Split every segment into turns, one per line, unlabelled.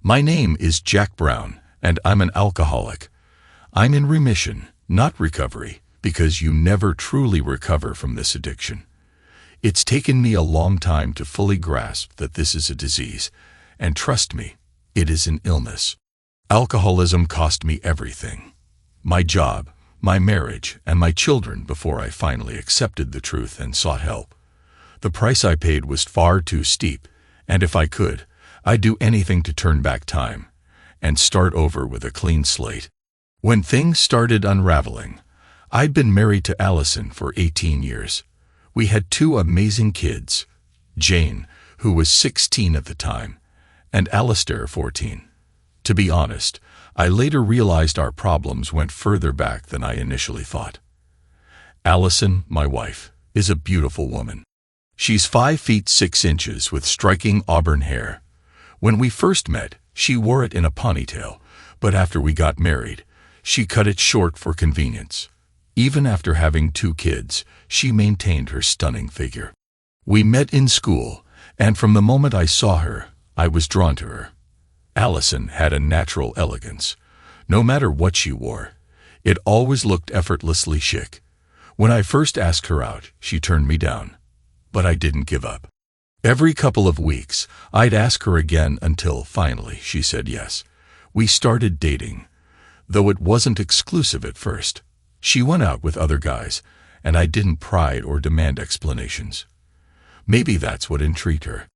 My name is Jack Brown, and I'm an alcoholic. I'm in remission, not recovery, because you never truly recover from this addiction. It's taken me a long time to fully grasp that this is a disease, and trust me, it is an illness. Alcoholism cost me everything. My job, my marriage, and my children before I finally accepted the truth and sought help. The price I paid was far too steep, and if I could, I'd do anything to turn back time and start over with a clean slate. When things started unraveling, I'd been married to Allison for 18 years. We had 2 amazing kids, Jane, who was 16 at the time, and Alistair, 14. To be honest, I later realized our problems went further back than I initially thought. Allison, my wife, is a beautiful woman. She's 5 feet 6 inches with striking auburn hair. When we first met, she wore it in a ponytail, but after we got married, she cut it short for convenience. Even after having 2 kids, she maintained her stunning figure. We met in school, and from the moment I saw her, I was drawn to her. Allison had a natural elegance. No matter what she wore, it always looked effortlessly chic. When I first asked her out, she turned me down. But I didn't give up. Every couple of weeks, I'd ask her again until finally she said yes. We started dating, though it wasn't exclusive at first. She went out with other guys, and I didn't pry or demand explanations. Maybe that's what intrigued her.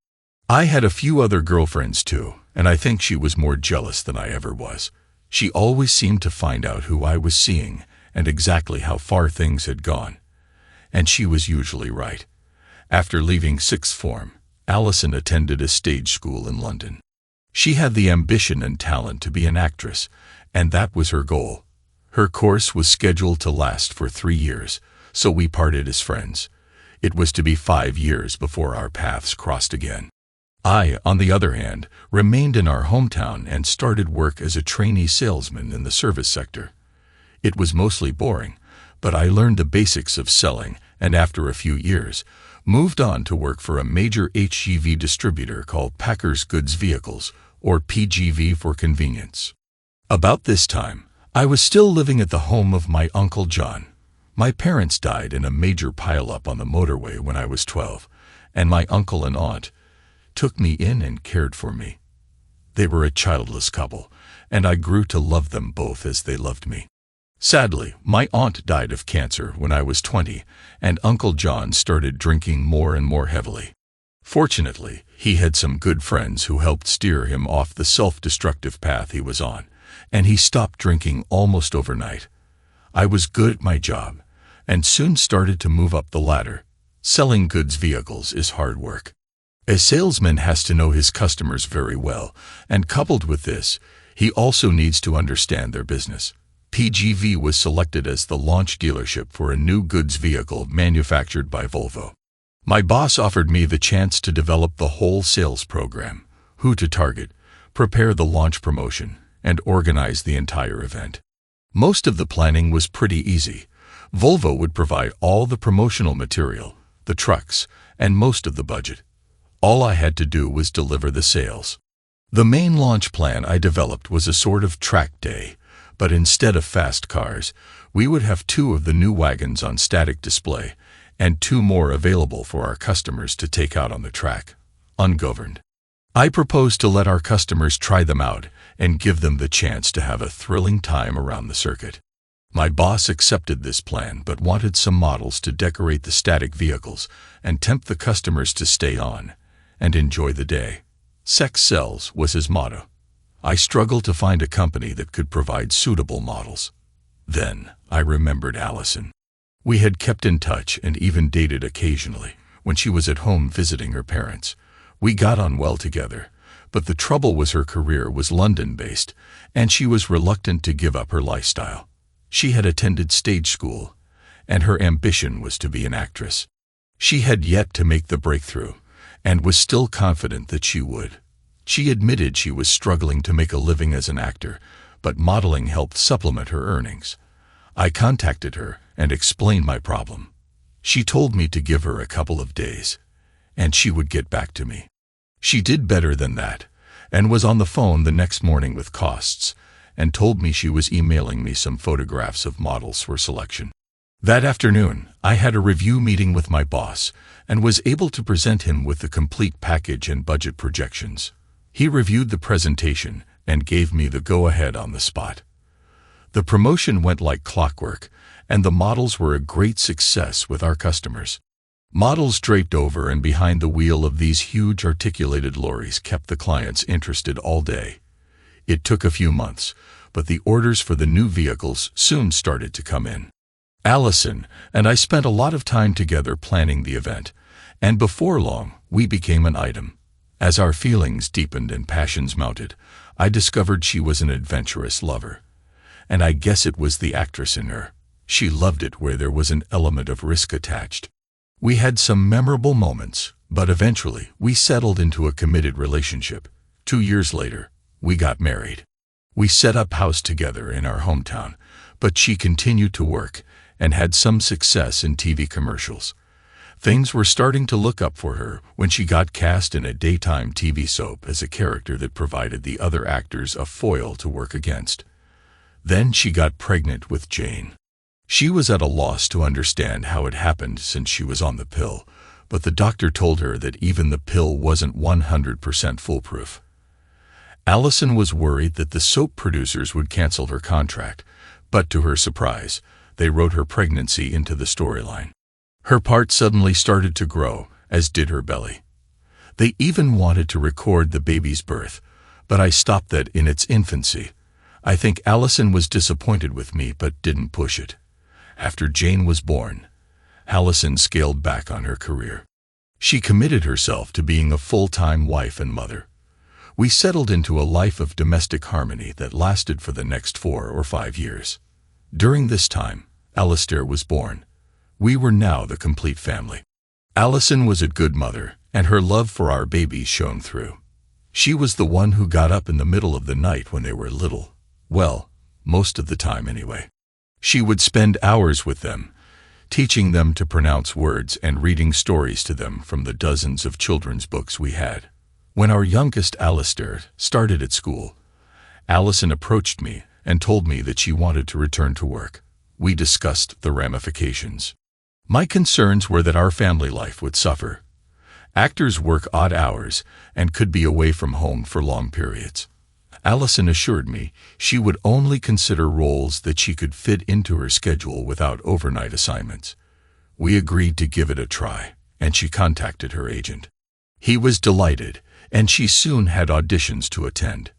I had a few other girlfriends too, and I think she was more jealous than I ever was. She always seemed to find out who I was seeing and exactly how far things had gone. And she was usually right. After leaving sixth form, Allison attended a stage school in London. She had the ambition and talent to be an actress, and that was her goal. Her course was scheduled to last for 3 years, so we parted as friends. It was to be 5 years before our paths crossed again. I, on the other hand, remained in our hometown and started work as a trainee salesman in the service sector. It was mostly boring, but I learned the basics of selling, and after a few years, moved on to work for a major HGV distributor called Packers Goods Vehicles, or PGV for convenience. About this time, I was still living at the home of my Uncle John. My parents died in a major pileup on the motorway when I was 12, and my uncle and aunt took me in and cared for me. They were a childless couple, and I grew to love them both as they loved me. Sadly, my aunt died of cancer when I was 20, and Uncle John started drinking more and more heavily. Fortunately, he had some good friends who helped steer him off the self-destructive path he was on, and he stopped drinking almost overnight. I was good at my job, and soon started to move up the ladder. Selling goods vehicles is hard work. A salesman has to know his customers very well, and coupled with this, he also needs to understand their business. PGV was selected as the launch dealership for a new goods vehicle manufactured by Volvo. My boss offered me the chance to develop the whole sales program, who to target, prepare the launch promotion, and organize the entire event. Most of the planning was pretty easy. Volvo would provide all the promotional material, the trucks, and most of the budget. All I had to do was deliver the sales. The main launch plan I developed was a sort of track day, but instead of fast cars, we would have 2 of the new wagons on static display and 2 more available for our customers to take out on the track, ungoverned. I proposed to let our customers try them out and give them the chance to have a thrilling time around the circuit. My boss accepted this plan but wanted some models to decorate the static vehicles and tempt the customers to stay on and enjoy the day. Sex sells was his motto. I struggled to find a company that could provide suitable models. Then I remembered Allison. We had kept in touch and even dated occasionally when she was at home visiting her parents. We got on well together, but the trouble was her career was London-based, and she was reluctant to give up her lifestyle. She had attended stage school, and her ambition was to be an actress. She had yet to make the breakthrough, and was still confident that she would. She admitted she was struggling to make a living as an actor, but modeling helped supplement her earnings. I contacted her and explained my problem. She told me to give her a couple of days, and she would get back to me. She did better than that, and was on the phone the next morning with costs, and told me she was emailing me some photographs of models for selection. That afternoon, I had a review meeting with my boss and was able to present him with the complete package and budget projections. He reviewed the presentation and gave me the go-ahead on the spot. The promotion went like clockwork, and the models were a great success with our customers. Models draped over and behind the wheel of these huge articulated lorries kept the clients interested all day. It took a few months, but the orders for the new vehicles soon started to come in. Allison and I spent a lot of time together planning the event, and before long, we became an item. As our feelings deepened and passions mounted, I discovered she was an adventurous lover. And I guess it was the actress in her. She loved it where there was an element of risk attached. We had some memorable moments, but eventually we settled into a committed relationship. 2 years later, we got married. We set up house together in our hometown, but she continued to work and had some success in TV commercials. Things were starting to look up for her when she got cast in a daytime TV soap as a character that provided the other actors a foil to work against. Then she got pregnant with Jane. She was at a loss to understand how it happened since she was on the pill, but the doctor told her that even the pill wasn't 100% foolproof. Allison was worried that the soap producers would cancel her contract, but to her surprise, they wrote her pregnancy into the storyline. Her part suddenly started to grow, as did her belly. They even wanted to record the baby's birth, but I stopped that in its infancy. I think Allison was disappointed with me but didn't push it. After Jane was born, Allison scaled back on her career. She committed herself to being a full-time wife and mother. We settled into a life of domestic harmony that lasted for the next 4 or 5 years. During this time, Alistair was born. We were now the complete family. Allison was a good mother, and her love for our babies shone through. She was the one who got up in the middle of the night when they were little. Well, most of the time anyway. She would spend hours with them, teaching them to pronounce words and reading stories to them from the dozens of children's books we had. When our youngest Alistair started at school, Allison approached me and told me that she wanted to return to work. We discussed the ramifications. My concerns were that our family life would suffer. Actors work odd hours and could be away from home for long periods. Allison assured me she would only consider roles that she could fit into her schedule without overnight assignments. We agreed to give it a try, and she contacted her agent. He was delighted, and she soon had auditions to attend.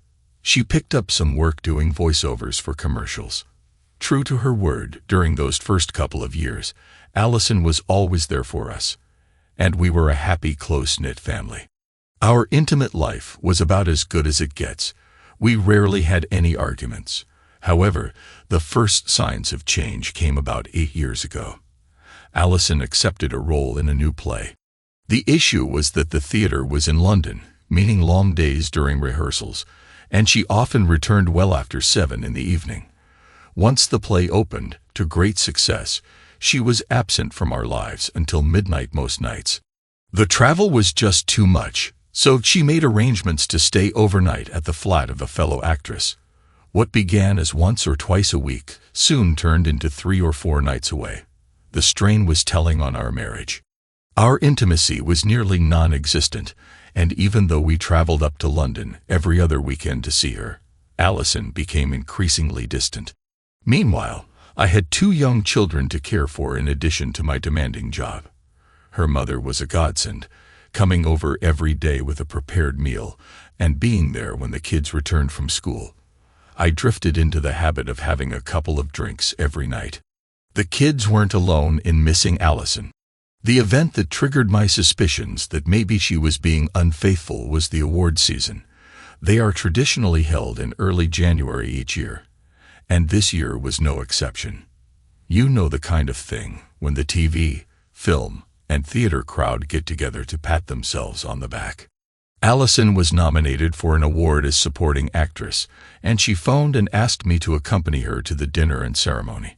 She picked up some work doing voiceovers for commercials. True to her word, during those first couple of years, Allison was always there for us, and we were a happy, close-knit family. Our intimate life was about as good as it gets. We rarely had any arguments. However, the first signs of change came about 8 years ago. Allison accepted a role in a new play. The issue was that the theater was in London, meaning long days during rehearsals, and she often returned well after 7 in the evening. Once the play opened, to great success, she was absent from our lives until midnight most nights. The travel was just too much, so she made arrangements to stay overnight at the flat of a fellow actress. What began as once or twice a week soon turned into 3 or 4 nights away. The strain was telling on our marriage. Our intimacy was nearly non-existent, and even though we traveled up to London every other weekend to see her, Allison became increasingly distant. Meanwhile, I had 2 young children to care for in addition to my demanding job. Her mother was a godsend, coming over every day with a prepared meal and being there when the kids returned from school. I drifted into the habit of having a couple of drinks every night. The kids weren't alone in missing Allison. The event that triggered my suspicions that maybe she was being unfaithful was the award season. They are traditionally held in early January each year, and this year was no exception. You know the kind of thing when the TV, film, and theater crowd get together to pat themselves on the back. Allison was nominated for an award as supporting actress, and she phoned and asked me to accompany her to the dinner and ceremony.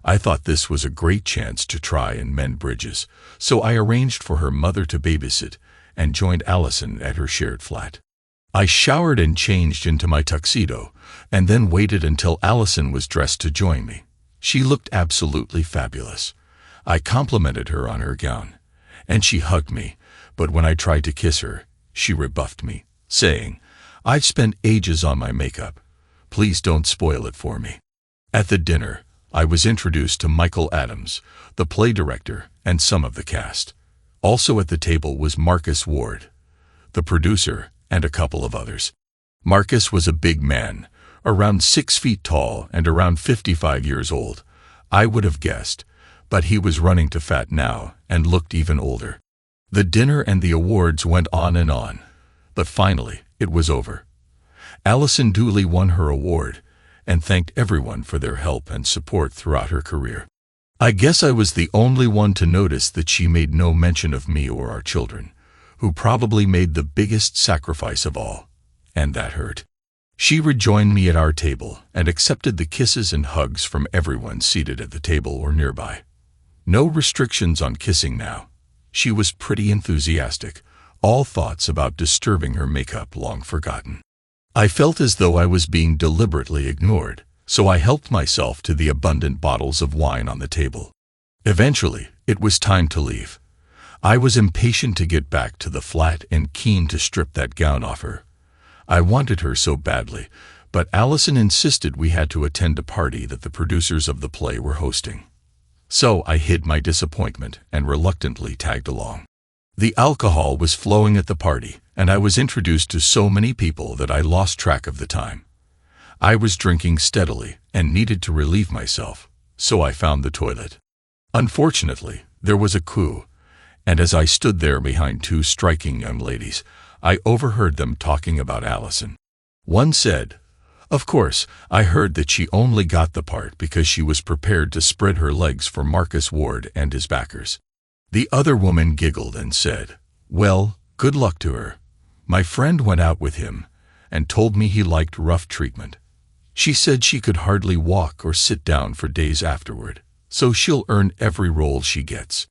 I thought this was a great chance to try and mend bridges, so I arranged for her mother to babysit and joined Allison at her shared flat. I showered and changed into my tuxedo, and then waited until Allison was dressed to join me. She looked absolutely fabulous. I complimented her on her gown, and she hugged me, but when I tried to kiss her, she rebuffed me, saying, "I've spent ages on my makeup. Please don't spoil it for me." At the dinner, I was introduced to Michael Adams, the play director, and some of the cast. Also at the table was Marcus Ward, the producer, and a couple of others. Marcus was a big man, around 6 feet tall and around 55 years old. I would have guessed, but he was running to fat now and looked even older. The dinner and the awards went on, but finally it was over. Allison duly won her award and thanked everyone for their help and support throughout her career. I guess I was the only one to notice that she made no mention of me or our children, who probably made the biggest sacrifice of all, and that hurt. She rejoined me at our table and accepted the kisses and hugs from everyone seated at the table or nearby. No restrictions on kissing now. She was pretty enthusiastic, all thoughts about disturbing her makeup long forgotten. I felt as though I was being deliberately ignored, so I helped myself to the abundant bottles of wine on the table. Eventually, it was time to leave. I was impatient to get back to the flat and keen to strip that gown off her. I wanted her so badly, but Allison insisted we had to attend a party that the producers of the play were hosting. So I hid my disappointment and reluctantly tagged along. The alcohol was flowing at the party, and I was introduced to so many people that I lost track of the time. I was drinking steadily and needed to relieve myself, so I found the toilet. Unfortunately, there was a coup, and as I stood there behind two striking young ladies, I overheard them talking about Allison. One said, "Of course, I heard that she only got the part because she was prepared to spread her legs for Marcus Ward and his backers." The other woman giggled and said, "Well, good luck to her. My friend went out with him and told me he liked rough treatment. She said she could hardly walk or sit down for days afterward, so she'll earn every role she gets."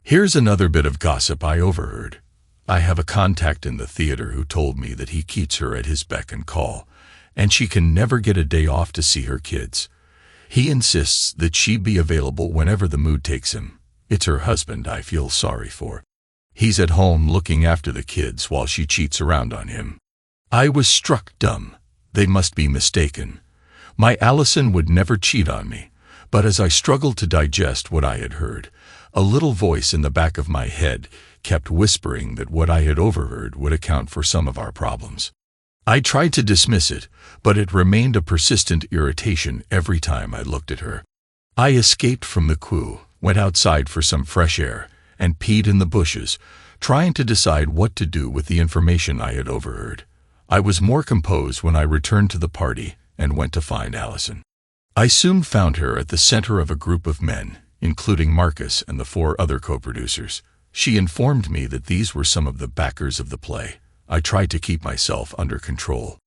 Here's another bit of gossip I overheard. I have a contact in the theater who told me that he keeps her at his beck and call, and she can never get a day off to see her kids. He insists that she be available whenever the mood takes him. It's her husband I feel sorry for. He's at home looking after the kids while she cheats around on him. I was struck dumb. They must be mistaken. My Allison would never cheat on me, but as I struggled to digest what I had heard, a little voice in the back of my head kept whispering that what I had overheard would account for some of our problems. I tried to dismiss it, but it remained a persistent irritation every time I looked at her. I escaped from the coup, went outside for some fresh air, and peed in the bushes, trying to decide what to do with the information I had overheard. I was more composed when I returned to the party and went to find Allison. I soon found her at the center of a group of men, including Marcus and the 4 other co-producers. She informed me that these were some of the backers of the play. I tried to keep myself under control.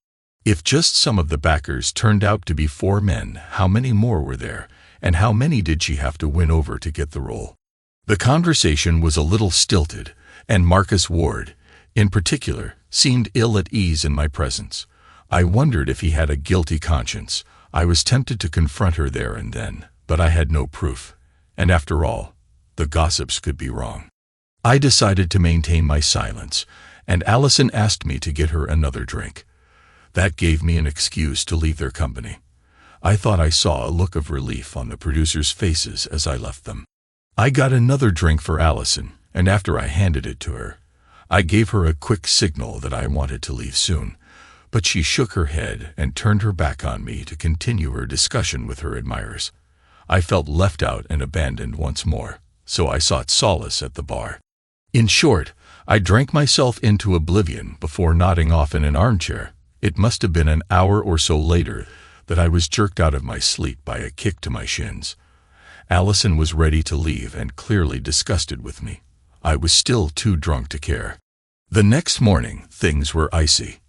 If just some of the backers turned out to be 4 men, how many more were there, and how many did she have to win over to get the role? The conversation was a little stilted, and Marcus Ward, in particular, seemed ill at ease in my presence. I wondered if he had a guilty conscience. I was tempted to confront her there and then, but I had no proof. And after all, the gossips could be wrong. I decided to maintain my silence, and Allison asked me to get her another drink. That gave me an excuse to leave their company. I thought I saw a look of relief on the producers' faces as I left them. I got another drink for Allison, and after I handed it to her, I gave her a quick signal that I wanted to leave soon, but she shook her head and turned her back on me to continue her discussion with her admirers. I felt left out and abandoned once more, so I sought solace at the bar. In short, I drank myself into oblivion before nodding off in an armchair. It must have been an hour or so later that I was jerked out of my sleep by a kick to my shins. Allison was ready to leave and clearly disgusted with me. I was still too drunk to care. The next morning, things were icy.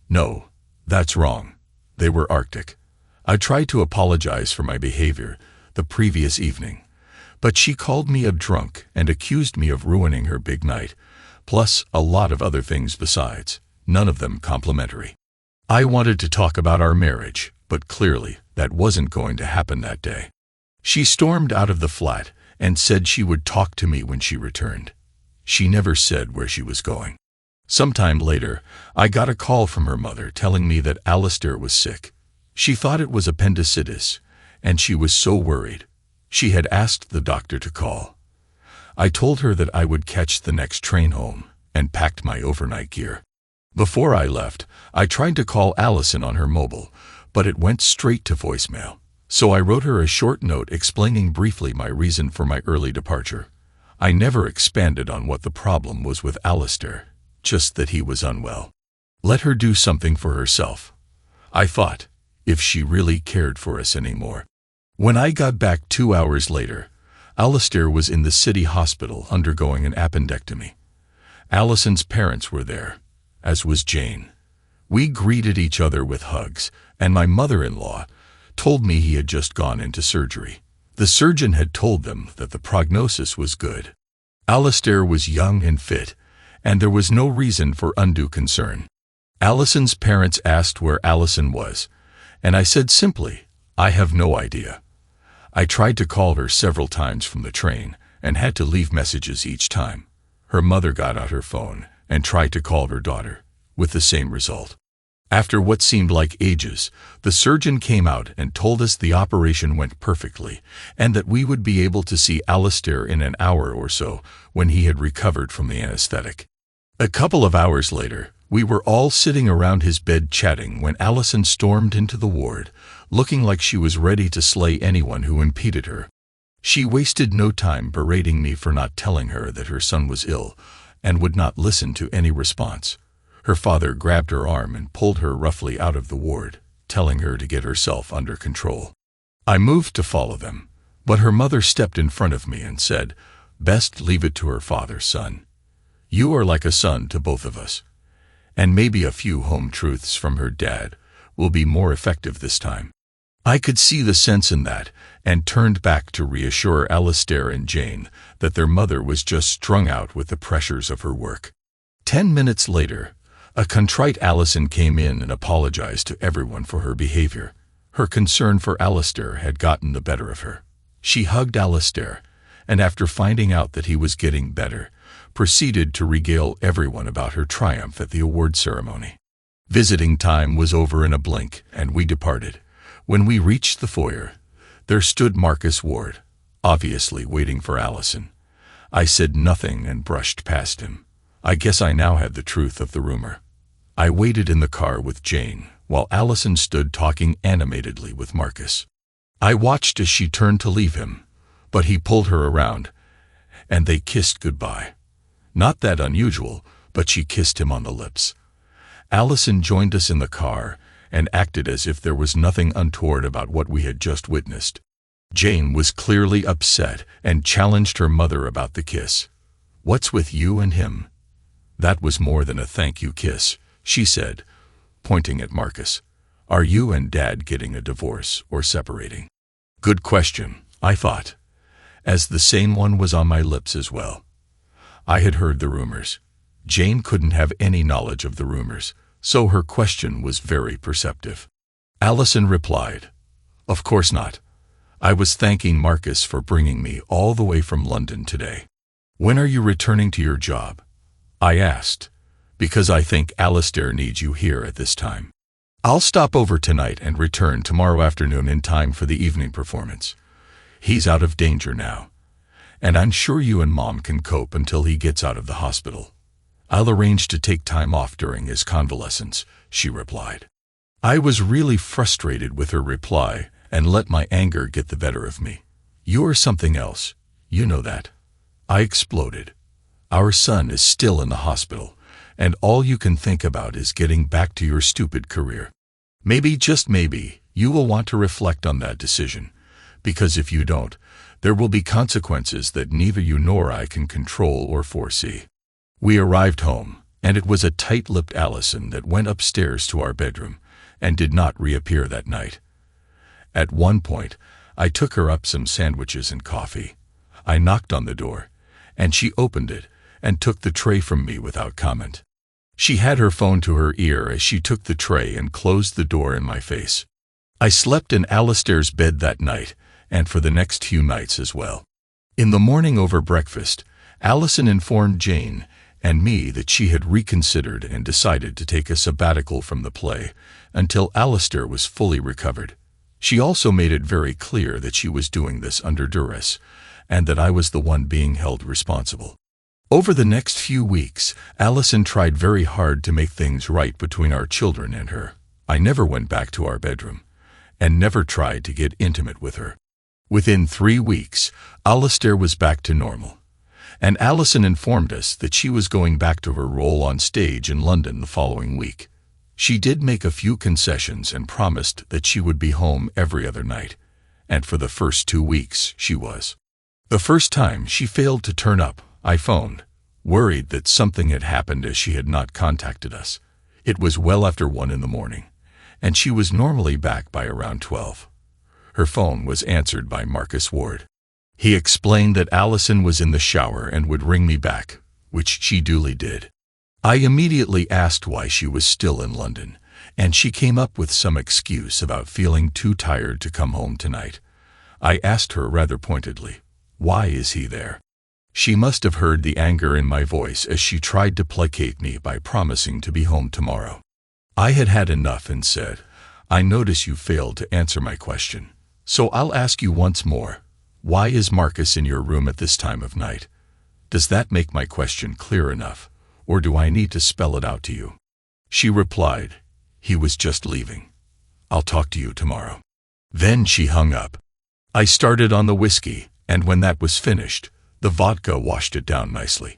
No, that's wrong. They were Arctic. I tried to apologize for my behavior the previous evening, but she called me a drunk and accused me of ruining her big night, plus a lot of other things besides. none of them complimentary. I wanted to talk about our marriage, but clearly that wasn't going to happen that day. She stormed out of the flat and said she would talk to me when she returned. She never said where she was going. Sometime later, I got a call from her mother telling me that Alistair was sick. She thought it was appendicitis, and she was so worried. She had asked the doctor to call. I told her that I would catch the next train home and packed my overnight gear. Before I left, I tried to call Allison on her mobile, but it went straight to voicemail. So I wrote her a short note explaining briefly my reason for my early departure. I never expanded on what the problem was with Alistair, just that he was unwell. Let her do something for herself, I thought, if she really cared for us anymore. When I got back 2 hours later, Alistair was in the city hospital undergoing an appendectomy. Allison's parents were there, as was Jane. We greeted each other with hugs, and my mother-in-law told me he had just gone into surgery. The surgeon had told them that the prognosis was good. Alistair was young and fit, and there was no reason for undue concern. Allison's parents asked where Allison was, and I said simply, I have no idea. I tried to call her several times from the train and had to leave messages each time. Her mother got out her phone and tried to call her daughter, with the same result. After what seemed like ages, the surgeon came out and told us the operation went perfectly and that we would be able to see Alistair in an hour or so when he had recovered from the anesthetic. A couple of hours later, we were all sitting around his bed chatting when Allison stormed into the ward, looking like she was ready to slay anyone who impeded her. She wasted no time berating me for not telling her that her son was ill and would not listen to any response. Her father grabbed her arm and pulled her roughly out of the ward, telling her to get herself under control. I moved to follow them, but her mother stepped in front of me and said, "Best leave it to her father, son. You are like a son to both of us. And maybe a few home truths from her dad will be more effective this time." I could see the sense in that and turned back to reassure Alistair and Jane that their mother was just strung out with the pressures of her work. 10 minutes later, a contrite Allison came in and apologized to everyone for her behavior. Her concern for Alistair had gotten the better of her. She hugged Alistair, and after finding out that he was getting better, proceeded to regale everyone about her triumph at the award ceremony. Visiting time was over in a blink, and we departed. When we reached the foyer, there stood Marcus Ward, obviously waiting for Allison. I said nothing and brushed past him. I guess I now had the truth of the rumor. I waited in the car with Jane, while Allison stood talking animatedly with Marcus. I watched as she turned to leave him, but he pulled her around, and they kissed goodbye. Not that unusual, but she kissed him on the lips. Allison joined us in the car and acted as if there was nothing untoward about what we had just witnessed. Jane was clearly upset and challenged her mother about the kiss. "What's with you and him?" "That was more than a thank you kiss," she said, pointing at Marcus. "Are you and Dad getting a divorce or separating?" Good question, I thought, as the same one was on my lips as well. I had heard the rumors. Jane couldn't have any knowledge of the rumors, so her question was very perceptive. Allison replied, "Of course not. I was thanking Marcus for bringing me all the way from London today." "When are you returning to your job?" I asked, because I think Alistair needs you here at this time. "I'll stop over tonight and return tomorrow afternoon in time for the evening performance. He's out of danger now, and I'm sure you and Mom can cope until he gets out of the hospital. I'll arrange to take time off during his convalescence," she replied. I was really frustrated with her reply and let my anger get the better of me. "You're something else, you know that," I exploded. "Our son is still in the hospital, and all you can think about is getting back to your stupid career. Maybe, just maybe, you will want to reflect on that decision, because if you don't, there will be consequences that neither you nor I can control or foresee." We arrived home, and it was a tight-lipped Allison that went upstairs to our bedroom and did not reappear that night. At one point, I took her up some sandwiches and coffee. I knocked on the door, and she opened it and took the tray from me without comment. She had her phone to her ear as she took the tray and closed the door in my face. I slept in Alistair's bed that night, and for the next few nights as well. In the morning over breakfast, Allison informed Jane and me that she had reconsidered and decided to take a sabbatical from the play until Alistair was fully recovered. She also made it very clear that she was doing this under duress, and that I was the one being held responsible. Over the next few weeks, Allison tried very hard to make things right between our children and her. I never went back to our bedroom, and never tried to get intimate with her. Within 3 weeks, Alistair was back to normal, and Allison informed us that she was going back to her role on stage in London the following week. She did make a few concessions and promised that she would be home every other night, and for the first 2 weeks she was. The first time she failed to turn up, I phoned, worried that something had happened as she had not contacted us. It was well after 1 in the morning, and she was normally back by around 12. Her phone was answered by Marcus Ward. He explained that Allison was in the shower and would ring me back, which she duly did. I immediately asked why she was still in London, and she came up with some excuse about feeling too tired to come home tonight. I asked her rather pointedly, "Why is he there?" She must have heard the anger in my voice as she tried to placate me by promising to be home tomorrow. I had had enough and said, "I notice you failed to answer my question, so I'll ask you once more. Why is Marcus in your room at this time of night? Does that make my question clear enough, or do I need to spell it out to you?" She replied, "He was just leaving. I'll talk to you tomorrow." Then she hung up. I started on the whiskey, and when that was finished, the vodka washed it down nicely.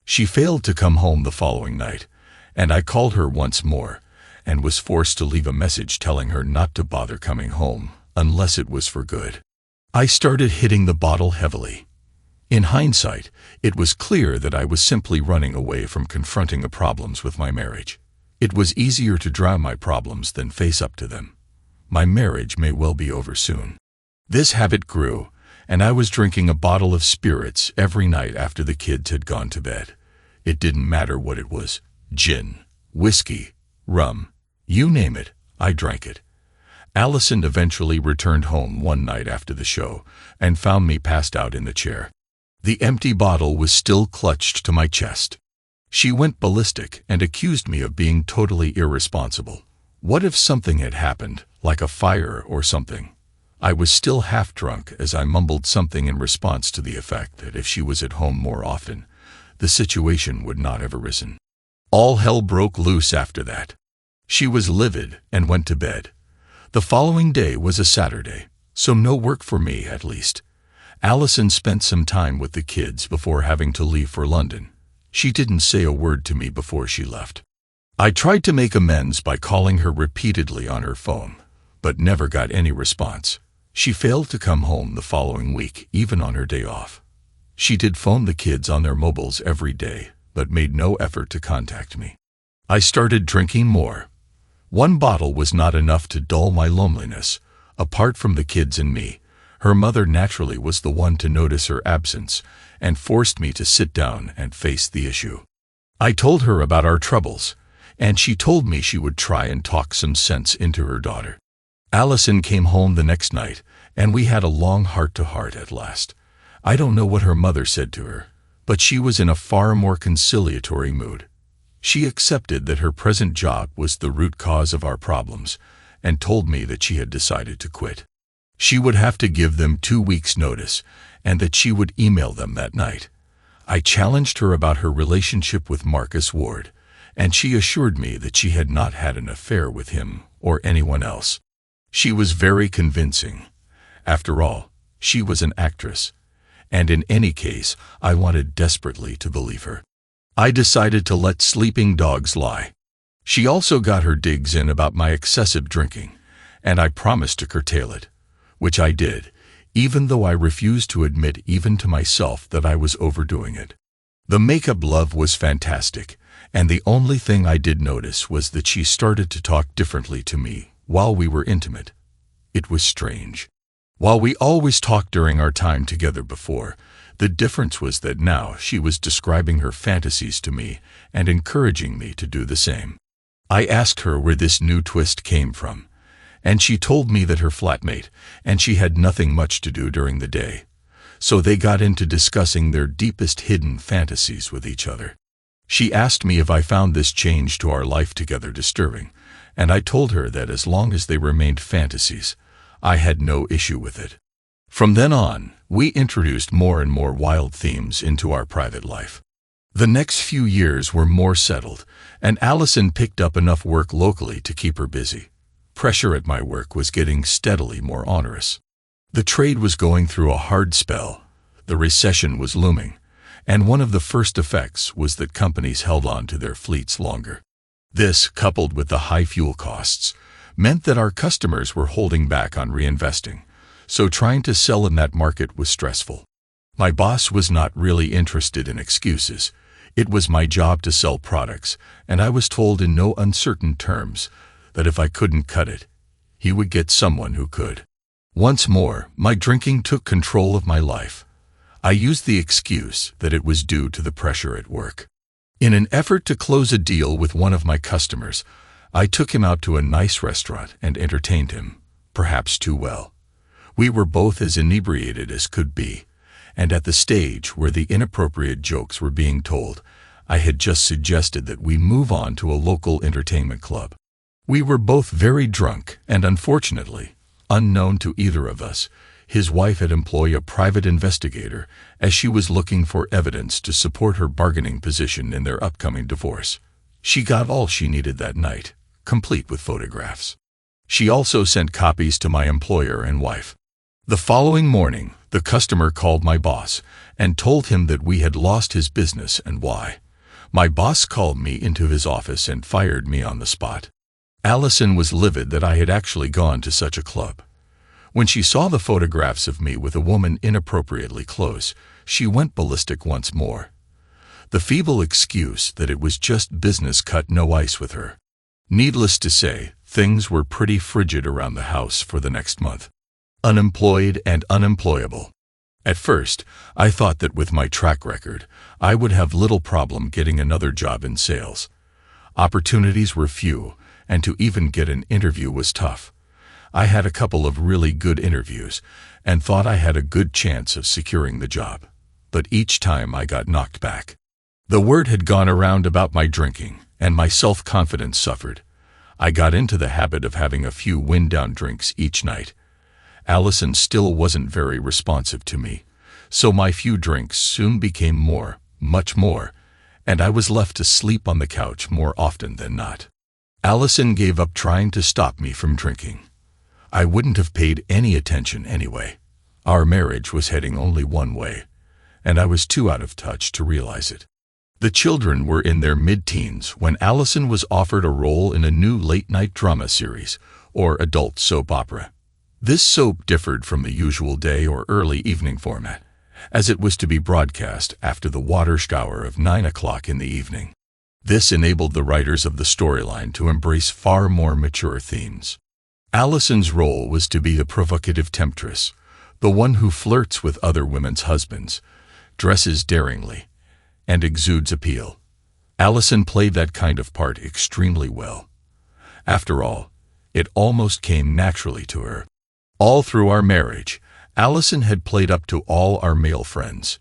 She failed to come home the following night, and I called her once more, and was forced to leave a message telling her not to bother coming home, unless it was for good. I started hitting the bottle heavily. In hindsight, it was clear that I was simply running away from confronting the problems with my marriage. It was easier to drown my problems than face up to them. My marriage may well be over soon. This habit grew, and I was drinking a bottle of spirits every night after the kids had gone to bed. It didn't matter what it was: gin, whiskey, rum, you name it, I drank it. Allison eventually returned home one night after the show and found me passed out in the chair. The empty bottle was still clutched to my chest. She went ballistic and accused me of being totally irresponsible. What if something had happened, like a fire or something? I was still half drunk as I mumbled something in response to the effect that if she was at home more often, the situation would not have arisen. All hell broke loose after that. She was livid and went to bed. The following day was a Saturday, so no work for me at least. Allison spent some time with the kids before having to leave for London. She didn't say a word to me before she left. I tried to make amends by calling her repeatedly on her phone, but never got any response. She failed to come home the following week, even on her day off. She did phone the kids on their mobiles every day, but made no effort to contact me. I started drinking more. 1 bottle was not enough to dull my loneliness. Apart from the kids and me, her mother naturally was the one to notice her absence and forced me to sit down and face the issue. I told her about our troubles, and she told me she would try and talk some sense into her daughter. Allison came home the next night, and we had a long heart-to-heart at last. I don't know what her mother said to her, but she was in a far more conciliatory mood. She accepted that her present job was the root cause of our problems, and told me that she had decided to quit. She would have to give them 2 weeks' notice, and that she would email them that night. I challenged her about her relationship with Marcus Ward, and she assured me that she had not had an affair with him or anyone else. She was very convincing. After all, she was an actress, and in any case, I wanted desperately to believe her. I decided to let sleeping dogs lie. She also got her digs in about my excessive drinking, and I promised to curtail it, which I did, even though I refused to admit even to myself that I was overdoing it. The make-up love was fantastic, and the only thing I did notice was that she started to talk differently to me while we were intimate. It was strange. While we always talked during our time together before, The difference was that now she was describing her fantasies to me and encouraging me to do the same. I asked her where this new twist came from, and she told me that her flatmate and she had nothing much to do during the day, so they got into discussing their deepest hidden fantasies with each other. She asked me if I found this change to our life together disturbing, and I told her that as long as they remained fantasies, I had no issue with it. From then on, we introduced more and more wild themes into our private life. The next few years were more settled, and Allison picked up enough work locally to keep her busy. Pressure at my work was getting steadily more onerous. The trade was going through a hard spell, the recession was looming, and one of the first effects was that companies held on to their fleets longer. This, coupled with the high fuel costs, meant that our customers were holding back on reinvesting, so trying to sell in that market was stressful. My boss was not really interested in excuses. It was my job to sell products, and I was told in no uncertain terms that if I couldn't cut it, he would get someone who could. Once more, my drinking took control of my life. I used the excuse that it was due to the pressure at work. In an effort to close a deal with one of my customers, I took him out to a nice restaurant and entertained him, perhaps too well. We were both as inebriated as could be, and at the stage where the inappropriate jokes were being told, I had just suggested that we move on to a local entertainment club. We were both very drunk, and unfortunately, unknown to either of us, his wife had employed a private investigator as she was looking for evidence to support her bargaining position in their upcoming divorce. She got all she needed that night, complete with photographs. She also sent copies to my employer and wife. The following morning, the customer called my boss and told him that we had lost his business and why. My boss called me into his office and fired me on the spot. Allison was livid that I had actually gone to such a club. When she saw the photographs of me with a woman inappropriately close, she went ballistic once more. The feeble excuse that it was just business cut no ice with her. Needless to say, things were pretty frigid around the house for the next month. Unemployed and unemployable. At first, I thought that with my track record, I would have little problem getting another job in sales. Opportunities were few, and to even get an interview was tough. I had a couple of really good interviews and thought I had a good chance of securing the job, but each time I got knocked back. The word had gone around about my drinking, and my self-confidence suffered. I got into the habit of having a few wind-down drinks each night. Allison still wasn't very responsive to me, so my few drinks soon became more, much more, and I was left to sleep on the couch more often than not. Allison gave up trying to stop me from drinking. I wouldn't have paid any attention anyway. Our marriage was heading only one way, and I was too out of touch to realize it. The children were in their mid-teens when Allison was offered a role in a new late-night drama series, or adult soap opera. This soap differed from the usual day or early evening format, as it was to be broadcast after the watershed hour of 9 o'clock in the evening. This enabled the writers of the storyline to embrace far more mature themes. Allison's role was to be the provocative temptress, the one who flirts with other women's husbands, dresses daringly, and exudes appeal. Allison played that kind of part extremely well. After all, it almost came naturally to her. All through our marriage, Allison had played up to all our male friends.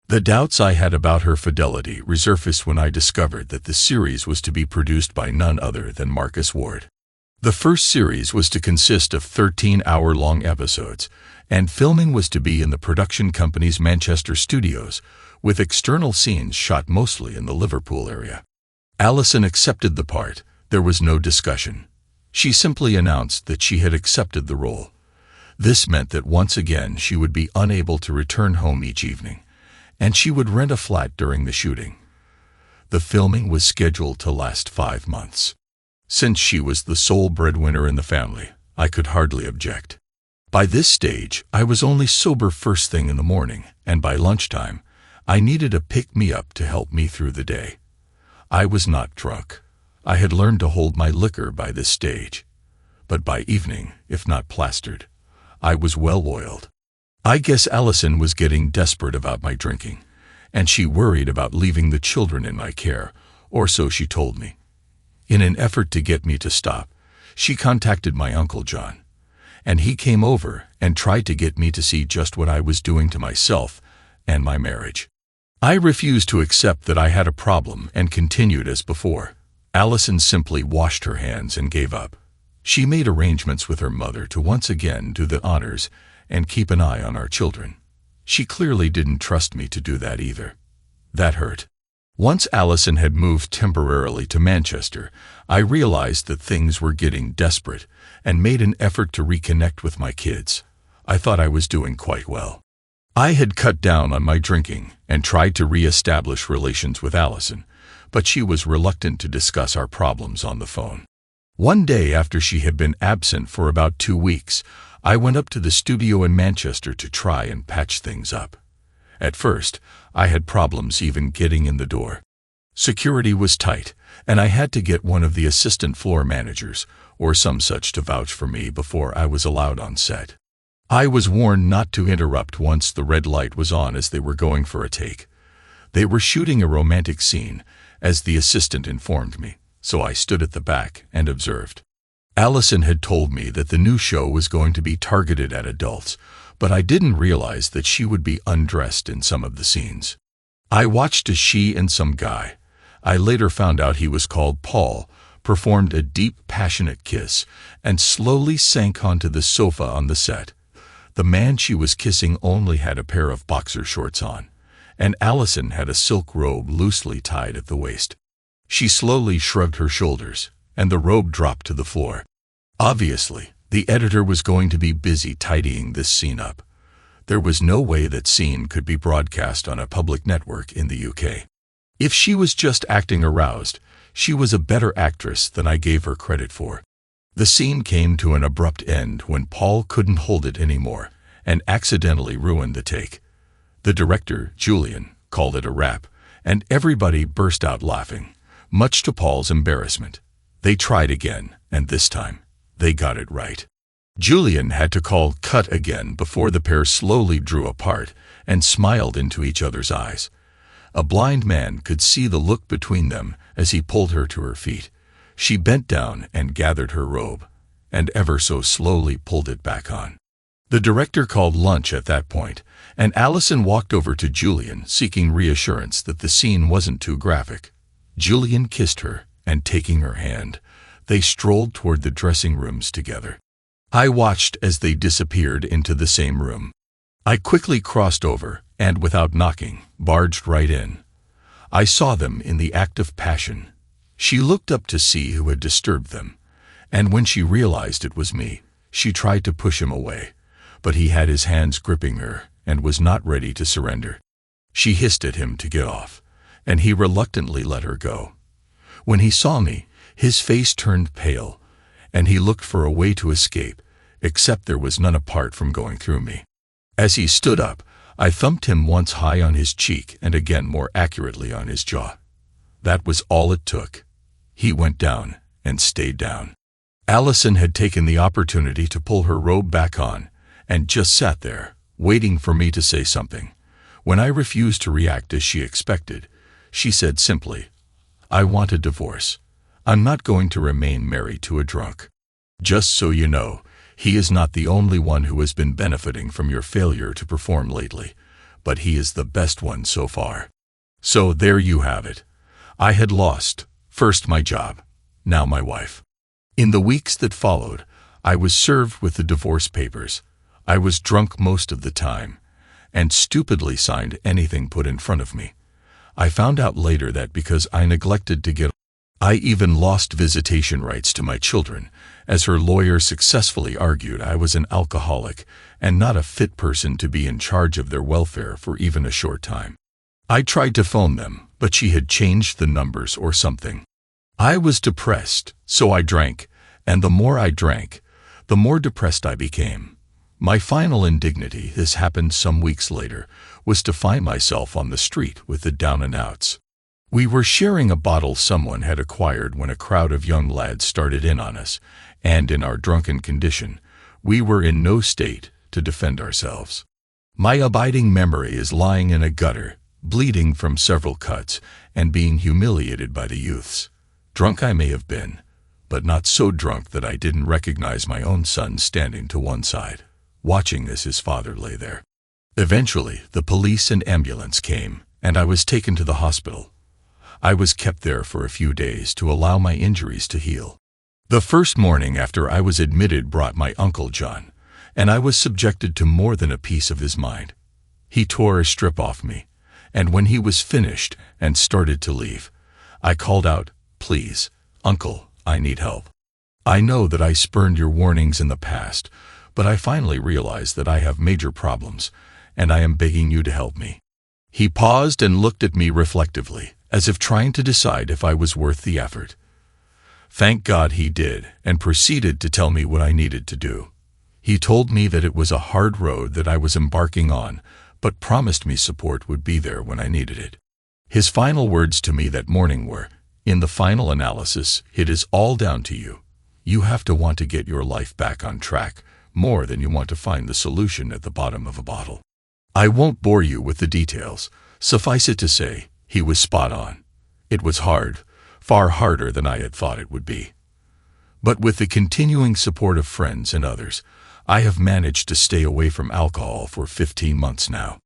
The doubts I had about her fidelity resurfaced when I discovered that the series was to be produced by none other than Marcus Ward. The first series was to consist of 13-hour-long episodes, and filming was to be in the production company's Manchester studios, with external scenes shot mostly in the Liverpool area. Allison accepted the part. There was no discussion. She simply announced that she had accepted the role. This meant that once again she would be unable to return home each evening, and she would rent a flat during the shooting. The filming was scheduled to last 5 months. Since she was the sole breadwinner in the family, I could hardly object. By this stage, I was only sober first thing in the morning, and by lunchtime, I needed a pick-me-up to help me through the day. I was not drunk. I had learned to hold my liquor by this stage. But by evening, if not plastered, I was well oiled. I guess Allison was getting desperate about my drinking, and she worried about leaving the children in my care, or so she told me. In an effort to get me to stop, she contacted my Uncle John, and he came over and tried to get me to see just what I was doing to myself and my marriage. I refused to accept that I had a problem and continued as before. Allison simply washed her hands and gave up. She made arrangements with her mother to once again do the honors and keep an eye on our children. She clearly didn't trust me to do that either. That hurt. Once Allison had moved temporarily to Manchester, I realized that things were getting desperate and made an effort to reconnect with my kids. I thought I was doing quite well. I had cut down on my drinking and tried to re-establish relations with Allison, but she was reluctant to discuss our problems on the phone. One day after she had been absent for about 2 weeks, I went up to the studio in Manchester to try and patch things up. At first, I had problems even getting in the door. Security was tight, and I had to get one of the assistant floor managers or some such to vouch for me before I was allowed on set. I was warned not to interrupt once the red light was on as they were going for a take. They were shooting a romantic scene, as the assistant informed me, so I stood at the back and observed. Allison had told me that the new show was going to be targeted at adults, but I didn't realize that she would be undressed in some of the scenes. I watched as she and some guy, I later found out he was called Paul, performed a deep, passionate kiss and slowly sank onto the sofa on the set. The man she was kissing only had a pair of boxer shorts on, and Allison had a silk robe loosely tied at the waist. She slowly shrugged her shoulders, and the robe dropped to the floor. Obviously, the editor was going to be busy tidying this scene up. There was no way that scene could be broadcast on a public network in the UK. If she was just acting aroused, she was a better actress than I gave her credit for. The scene came to an abrupt end when Paul couldn't hold it anymore and accidentally ruined the take. The director, Julian, called it a wrap, and everybody burst out laughing, much to Paul's embarrassment. They tried again, and this time, they got it right. Julian had to call cut again before the pair slowly drew apart and smiled into each other's eyes. A blind man could see the look between them as he pulled her to her feet. She bent down and gathered her robe, and ever so slowly pulled it back on. The director called lunch at that point, and Allison walked over to Julian seeking reassurance that the scene wasn't too graphic. Julian kissed her, and taking her hand, they strolled toward the dressing rooms together. I watched as they disappeared into the same room. I quickly crossed over, and without knocking, barged right in. I saw them in the act of passion. She looked up to see who had disturbed them, and when she realized it was me, she tried to push him away, but he had his hands gripping her and was not ready to surrender. She hissed at him to get off, and he reluctantly let her go. When he saw me, his face turned pale, and he looked for a way to escape, except there was none apart from going through me. As he stood up, I thumped him once high on his cheek and again more accurately on his jaw. That was all it took. He went down and stayed down. Allison had taken the opportunity to pull her robe back on and just sat there, waiting for me to say something. When I refused to react as she expected, she said simply, "I want a divorce. I'm not going to remain married to a drunk. Just so you know, he is not the only one who has been benefiting from your failure to perform lately, but he is the best one so far." So there you have it. I had lost, first my job, now my wife. In the weeks that followed, I was served with the divorce papers. I was drunk most of the time, and stupidly signed anything put in front of me. I found out later that because I neglected to get, I even lost visitation rights to my children, as her lawyer successfully argued I was an alcoholic and not a fit person to be in charge of their welfare for even a short time. I tried to phone them, but she had changed the numbers or something. I was depressed, so I drank, and the more I drank, the more depressed I became. My final indignity, this happened some weeks later, was to find myself on the street with the down and outs. We were sharing a bottle someone had acquired when a crowd of young lads started in on us, and in our drunken condition, we were in no state to defend ourselves. My abiding memory is lying in a gutter, bleeding from several cuts, and being humiliated by the youths. Drunk I may have been, but not so drunk that I didn't recognize my own son standing to one side, watching as his father lay there. Eventually, the police and ambulance came, and I was taken to the hospital. I was kept there for a few days to allow my injuries to heal. The first morning after I was admitted brought my Uncle John, and I was subjected to more than a piece of his mind. He tore a strip off me, and when he was finished and started to leave, I called out, "Please, Uncle, I need help. I know that I spurned your warnings in the past, but I finally realized that I have major problems, and I am begging you to help me." He paused and looked at me reflectively, as if trying to decide if I was worth the effort. Thank God he did, and proceeded to tell me what I needed to do. He told me that it was a hard road that I was embarking on, but promised me support would be there when I needed it. His final words to me that morning were, "In the final analysis, it is all down to you. You have to want to get your life back on track, more than you want to find the solution at the bottom of a bottle." I won't bore you with the details. Suffice it to say, he was spot on. It was hard, far harder than I had thought it would be. But with the continuing support of friends and others, I have managed to stay away from alcohol for 15 months now.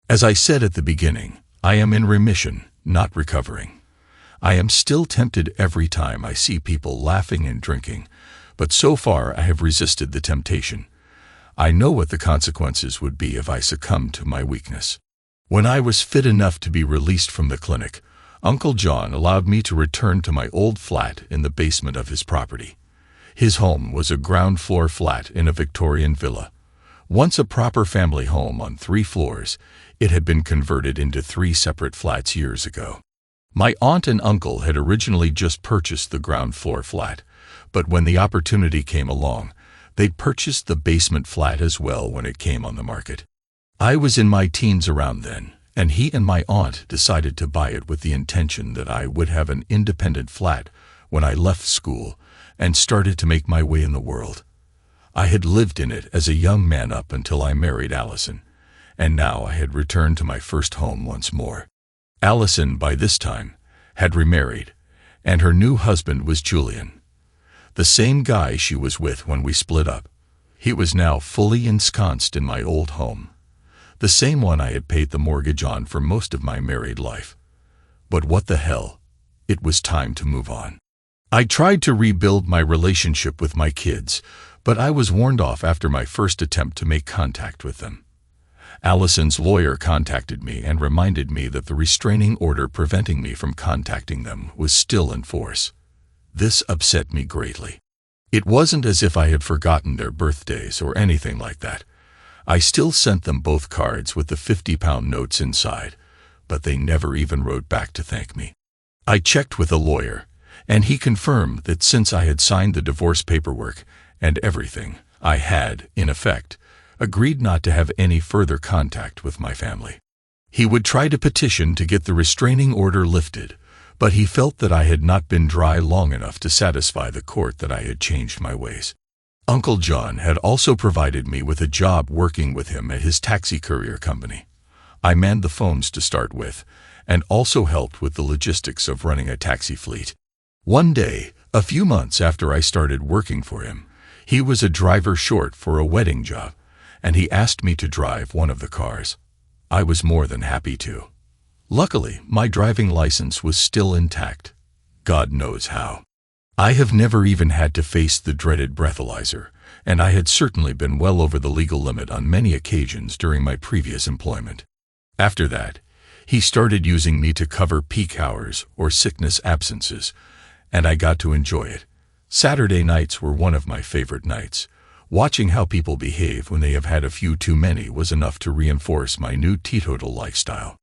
As I said at the beginning, I am in remission, not recovering. I am still tempted every time I see people laughing and drinking, but so far I have resisted the temptation. I know what the consequences would be if I succumbed to my weakness. When I was fit enough to be released from the clinic, Uncle John allowed me to return to my old flat in the basement of his property. His home was a ground-floor flat in a Victorian villa. Once a proper family home on 3 floors, it had been converted into 3 separate flats years ago. My aunt and uncle had originally just purchased the ground-floor flat, but when the opportunity came along, they'd purchased the basement flat as well when it came on the market. I was in my teens around then, and he and my aunt decided to buy it with the intention that I would have an independent flat when I left school and started to make my way in the world. I had lived in it as a young man up until I married Allison, and now I had returned to my first home once more. Allison, by this time, had remarried, and her new husband was Julian, the same guy she was with when we split up. He was now fully ensconced in my old home, the same one I had paid the mortgage on for most of my married life. But what the hell? It was time to move on. I tried to rebuild my relationship with my kids, but I was warned off after my first attempt to make contact with them. Allison's lawyer contacted me and reminded me that the restraining order preventing me from contacting them was still in force. This upset me greatly. It wasn't as if I had forgotten their birthdays or anything like that. I still sent them both cards with the 50-pound notes inside, but they never even wrote back to thank me. I checked with a lawyer, and he confirmed that since I had signed the divorce paperwork and everything, I had, in effect, agreed not to have any further contact with my family. He would try to petition to get the restraining order lifted, but he felt that I had not been dry long enough to satisfy the court that I had changed my ways. Uncle John had also provided me with a job working with him at his taxi courier company. I manned the phones to start with, and also helped with the logistics of running a taxi fleet. One day, a few months after I started working for him, he was a driver short for a wedding job, and he asked me to drive one of the cars. I was more than happy to. Luckily, my driving license was still intact. God knows how. I have never even had to face the dreaded breathalyzer, and I had certainly been well over the legal limit on many occasions during my previous employment. After that, he started using me to cover peak hours or sickness absences, and I got to enjoy it. Saturday nights were one of my favorite nights. Watching how people behave when they have had a few too many was enough to reinforce my new teetotal lifestyle.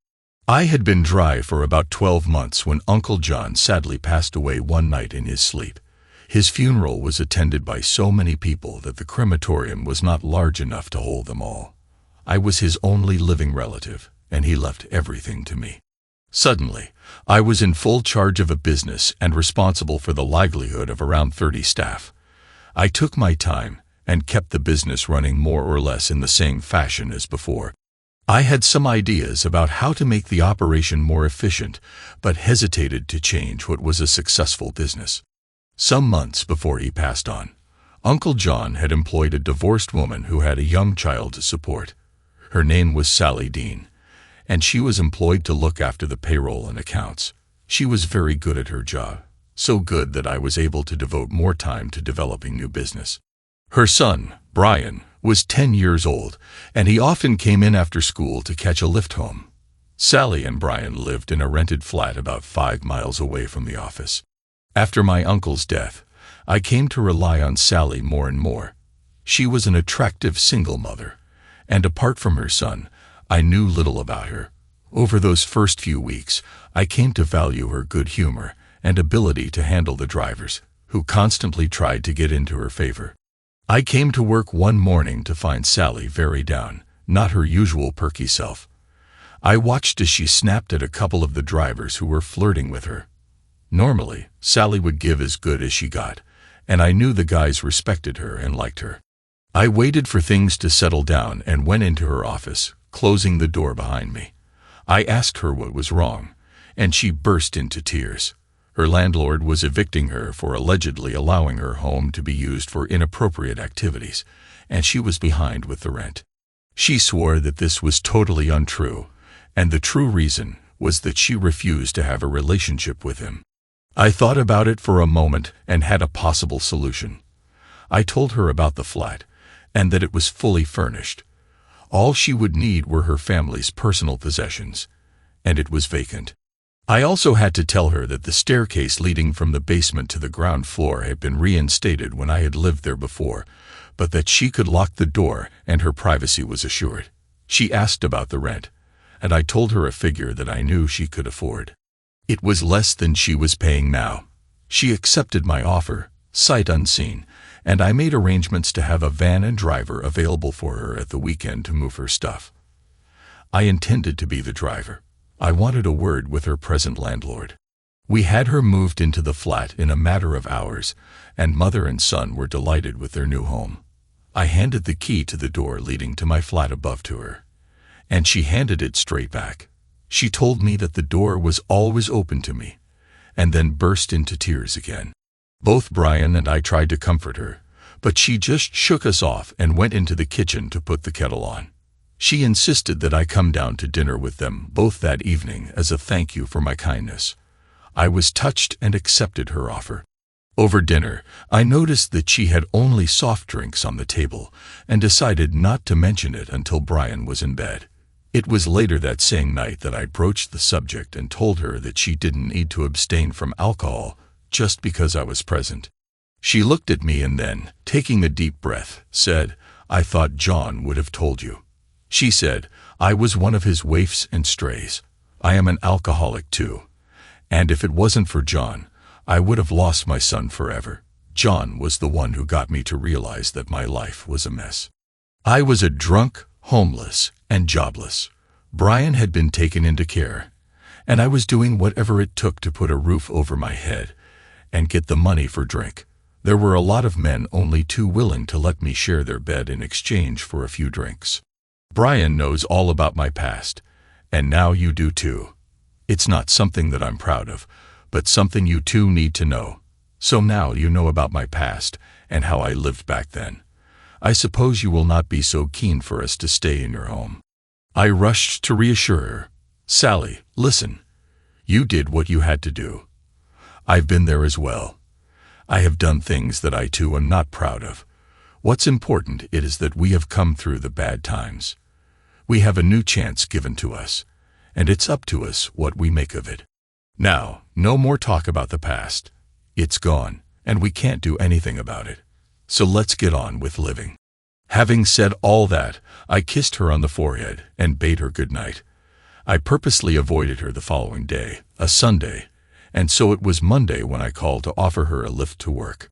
I had been dry for about 12 months when Uncle John sadly passed away one night in his sleep. His funeral was attended by so many people that the crematorium was not large enough to hold them all. I was his only living relative, and he left everything to me. Suddenly, I was in full charge of a business and responsible for the livelihood of around 30 staff. I took my time and kept the business running more or less in the same fashion as before. I had some ideas about how to make the operation more efficient, but hesitated to change what was a successful business. Some months before he passed on, Uncle John had employed a divorced woman who had a young child to support. Her name was Sally Dean, and she was employed to look after the payroll and accounts. She was very good at her job, so good that I was able to devote more time to developing new business. Her son, Brian, was 10 years old, and he often came in after school to catch a lift home. Sally and Brian lived in a rented flat about 5 miles away from the office. After my uncle's death, I came to rely on Sally more and more. She was an attractive single mother, and apart from her son, I knew little about her. Over those first few weeks, I came to value her good humor and ability to handle the drivers, who constantly tried to get into her favor. I came to work one morning to find Sally very down, not her usual perky self. I watched as she snapped at a couple of the drivers who were flirting with her. Normally, Sally would give as good as she got, and I knew the guys respected her and liked her. I waited for things to settle down and went into her office, closing the door behind me. I asked her what was wrong, and she burst into tears. Her landlord was evicting her for allegedly allowing her home to be used for inappropriate activities, and she was behind with the rent. She swore that this was totally untrue, and the true reason was that she refused to have a relationship with him. I thought about it for a moment and had a possible solution. I told her about the flat, and that it was fully furnished. All she would need were her family's personal possessions, and it was vacant. I also had to tell her that the staircase leading from the basement to the ground floor had been reinstated when I had lived there before, but that she could lock the door and her privacy was assured. She asked about the rent, and I told her a figure that I knew she could afford. It was less than she was paying now. She accepted my offer, sight unseen, and I made arrangements to have a van and driver available for her at the weekend to move her stuff. I intended to be the driver. I wanted a word with her present landlord. We had her moved into the flat in a matter of hours, and mother and son were delighted with their new home. I handed the key to the door leading to my flat above to her, and she handed it straight back. She told me that the door was always open to me, and then burst into tears again. Both Brian and I tried to comfort her, but she just shook us off and went into the kitchen to put the kettle on. She insisted that I come down to dinner with them both that evening as a thank you for my kindness. I was touched and accepted her offer. Over dinner, I noticed that she had only soft drinks on the table and decided not to mention it until Brian was in bed. It was later that same night that I broached the subject and told her that she didn't need to abstain from alcohol just because I was present. She looked at me and then, taking a deep breath, said, "I thought John would have told you." She said, "I was one of his waifs and strays. I am an alcoholic too. And if it wasn't for John, I would have lost my son forever. John was the one who got me to realize that my life was a mess. I was a drunk, homeless, and jobless. Brian had been taken into care, and I was doing whatever it took to put a roof over my head and get the money for drink. There were a lot of men only too willing to let me share their bed in exchange for a few drinks. Brian knows all about my past, and now you do too. It's not something that I'm proud of, but something you two need to know. So now you know about my past and how I lived back then. I suppose you will not be so keen for us to stay in your home." I rushed to reassure her. "Sally, listen. You did what you had to do. I've been there as well. I have done things that I too am not proud of. What's important is that we have come through the bad times. We have a new chance given to us, and it's up to us what we make of it. Now, no more talk about the past. It's gone, and we can't do anything about it. So let's get on with living." Having said all that, I kissed her on the forehead and bade her good night. I purposely avoided her the following day, a Sunday, and so it was Monday when I called to offer her a lift to work.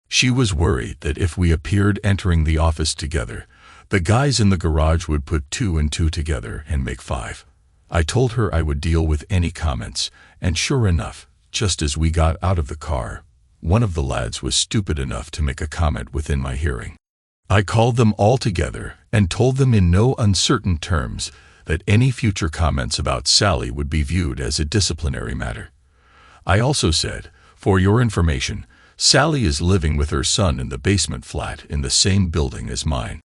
She was worried that if we appeared entering the office together, the guys in the garage would put 2 and 2 together and make 5. I told her I would deal with any comments, and sure enough, just as we got out of the car, one of the lads was stupid enough to make a comment within my hearing. I called them all together and told them in no uncertain terms that any future comments about Sally would be viewed as a disciplinary matter. I also said, "For your information, Sally is living with her son in the basement flat in the same building as mine.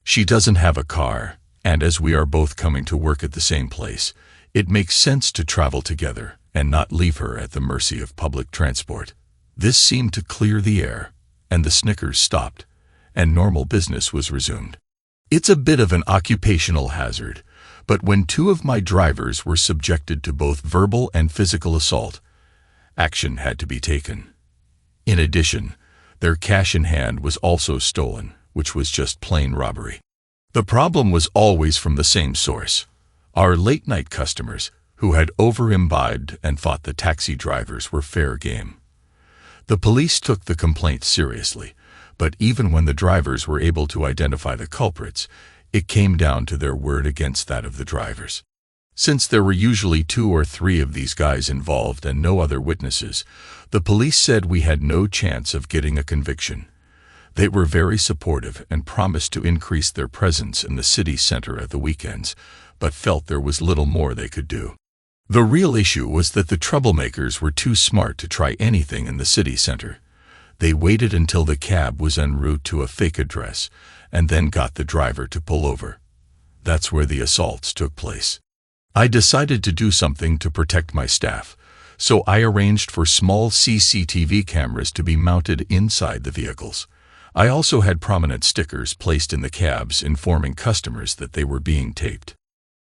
She doesn't have a car, and as we are both coming to work at the same place, it makes sense to travel together and not leave her at the mercy of public transport." This seemed to clear the air, and the snickers stopped, and normal business was resumed. It's a bit of an occupational hazard, but when two of my drivers were subjected to both verbal and physical assault, action had to be taken. In addition, their cash in hand was also stolen, which was just plain robbery. The problem was always from the same source: our late-night customers, who had over-imbibed and thought the taxi drivers were fair game. The police took the complaint seriously, but even when the drivers were able to identify the culprits, it came down to their word against that of the drivers. Since there were usually 2 or 3 of these guys involved and no other witnesses, the police said we had no chance of getting a conviction. They were very supportive and promised to increase their presence in the city center at the weekends, but felt there was little more they could do. The real issue was that the troublemakers were too smart to try anything in the city center. They waited until the cab was en route to a fake address, and then got the driver to pull over. That's where the assaults took place. I decided to do something to protect my staff, so I arranged for small CCTV cameras to be mounted inside the vehicles. I also had prominent stickers placed in the cabs informing customers that they were being taped.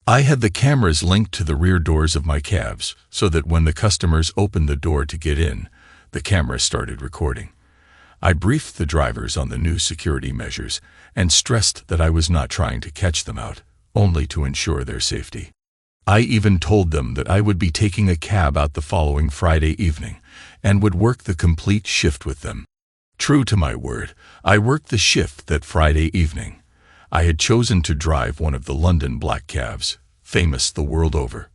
I had the cameras linked to the rear doors of my cabs so that when the customers opened the door to get in, the camera started recording. I briefed the drivers on the new security measures and stressed that I was not trying to catch them out, only to ensure their safety. I even told them that I would be taking a cab out the following Friday evening and would work the complete shift with them. True to my word, I worked the shift that Friday evening. I had chosen to drive one of the London black cabs, famous the world over.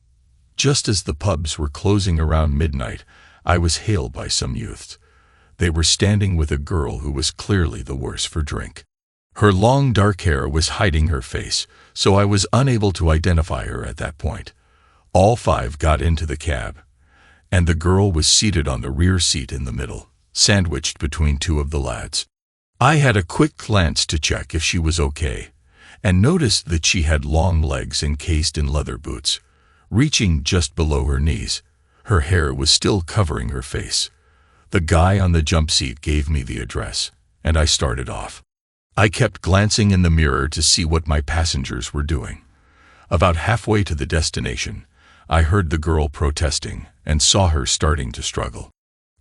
Just as the pubs were closing around midnight, I was hailed by some youths. They were standing with a girl who was clearly the worse for drink. Her long dark hair was hiding her face, so I was unable to identify her at that point. All 5 got into the cab, and the girl was seated on the rear seat in the middle, sandwiched between 2 of the lads. I had a quick glance to check if she was okay, and noticed that she had long legs encased in leather boots, reaching just below her knees. Her hair was still covering her face. The guy on the jump seat gave me the address, and I started off. I kept glancing in the mirror to see what my passengers were doing. About halfway to the destination, I heard the girl protesting and saw her starting to struggle.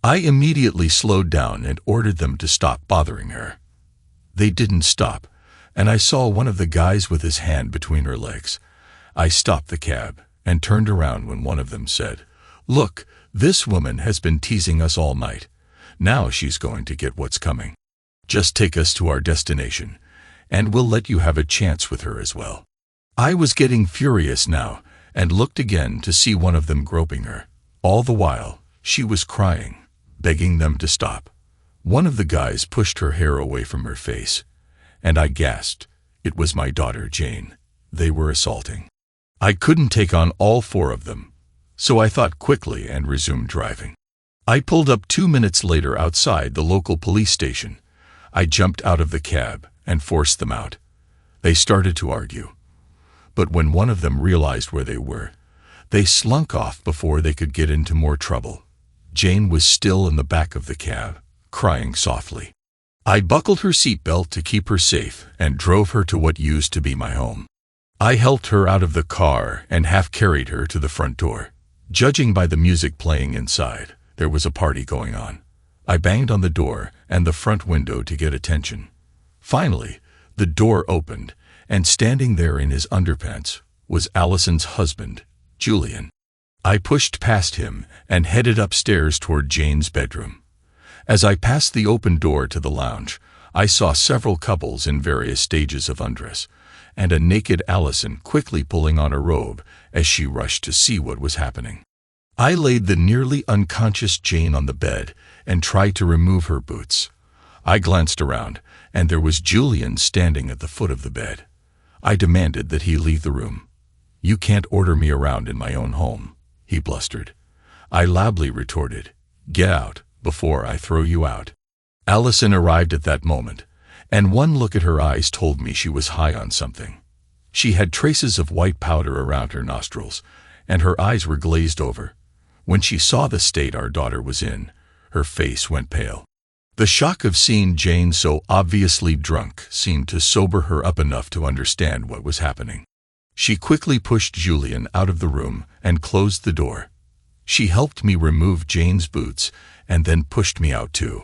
I immediately slowed down and ordered them to stop bothering her. They didn't stop, and I saw one of the guys with his hand between her legs. I stopped the cab and turned around when one of them said, "Look, this woman has been teasing us all night. Now she's going to get what's coming. Just take us to our destination, and we'll let you have a chance with her as well." I was getting furious now, and looked again to see one of them groping her. All the while, she was crying, begging them to stop. One of the guys pushed her hair away from her face, and I gasped. It was my daughter Jane. They were assaulting. I couldn't take on all 4 of them, so I thought quickly and resumed driving. I pulled up 2 minutes later outside the local police station. I jumped out of the cab and forced them out. They started to argue, but when one of them realized where they were, they slunk off before they could get into more trouble. Jane was still in the back of the cab, crying softly. I buckled her seatbelt to keep her safe and drove her to what used to be my home. I helped her out of the car and half-carried her to the front door. Judging by the music playing inside, there was a party going on. I banged on the door and the front window to get attention. Finally, the door opened, and standing there in his underpants was Allison's husband, Julian. I pushed past him and headed upstairs toward Jane's bedroom. As I passed the open door to the lounge, I saw several couples in various stages of undress, and a naked Allison quickly pulling on a robe as she rushed to see what was happening. I laid the nearly unconscious Jane on the bed and tried to remove her boots. I glanced around, and there was Julian standing at the foot of the bed. I demanded that he leave the room. "You can't order me around in my own home," he blustered. I loudly retorted, "Get out, before I throw you out." Allison arrived at that moment, and one look at her eyes told me she was high on something. She had traces of white powder around her nostrils, and her eyes were glazed over. When she saw the state our daughter was in, her face went pale. The shock of seeing Jane so obviously drunk seemed to sober her up enough to understand what was happening. She quickly pushed Julian out of the room and closed the door. She helped me remove Jane's boots and then pushed me out too.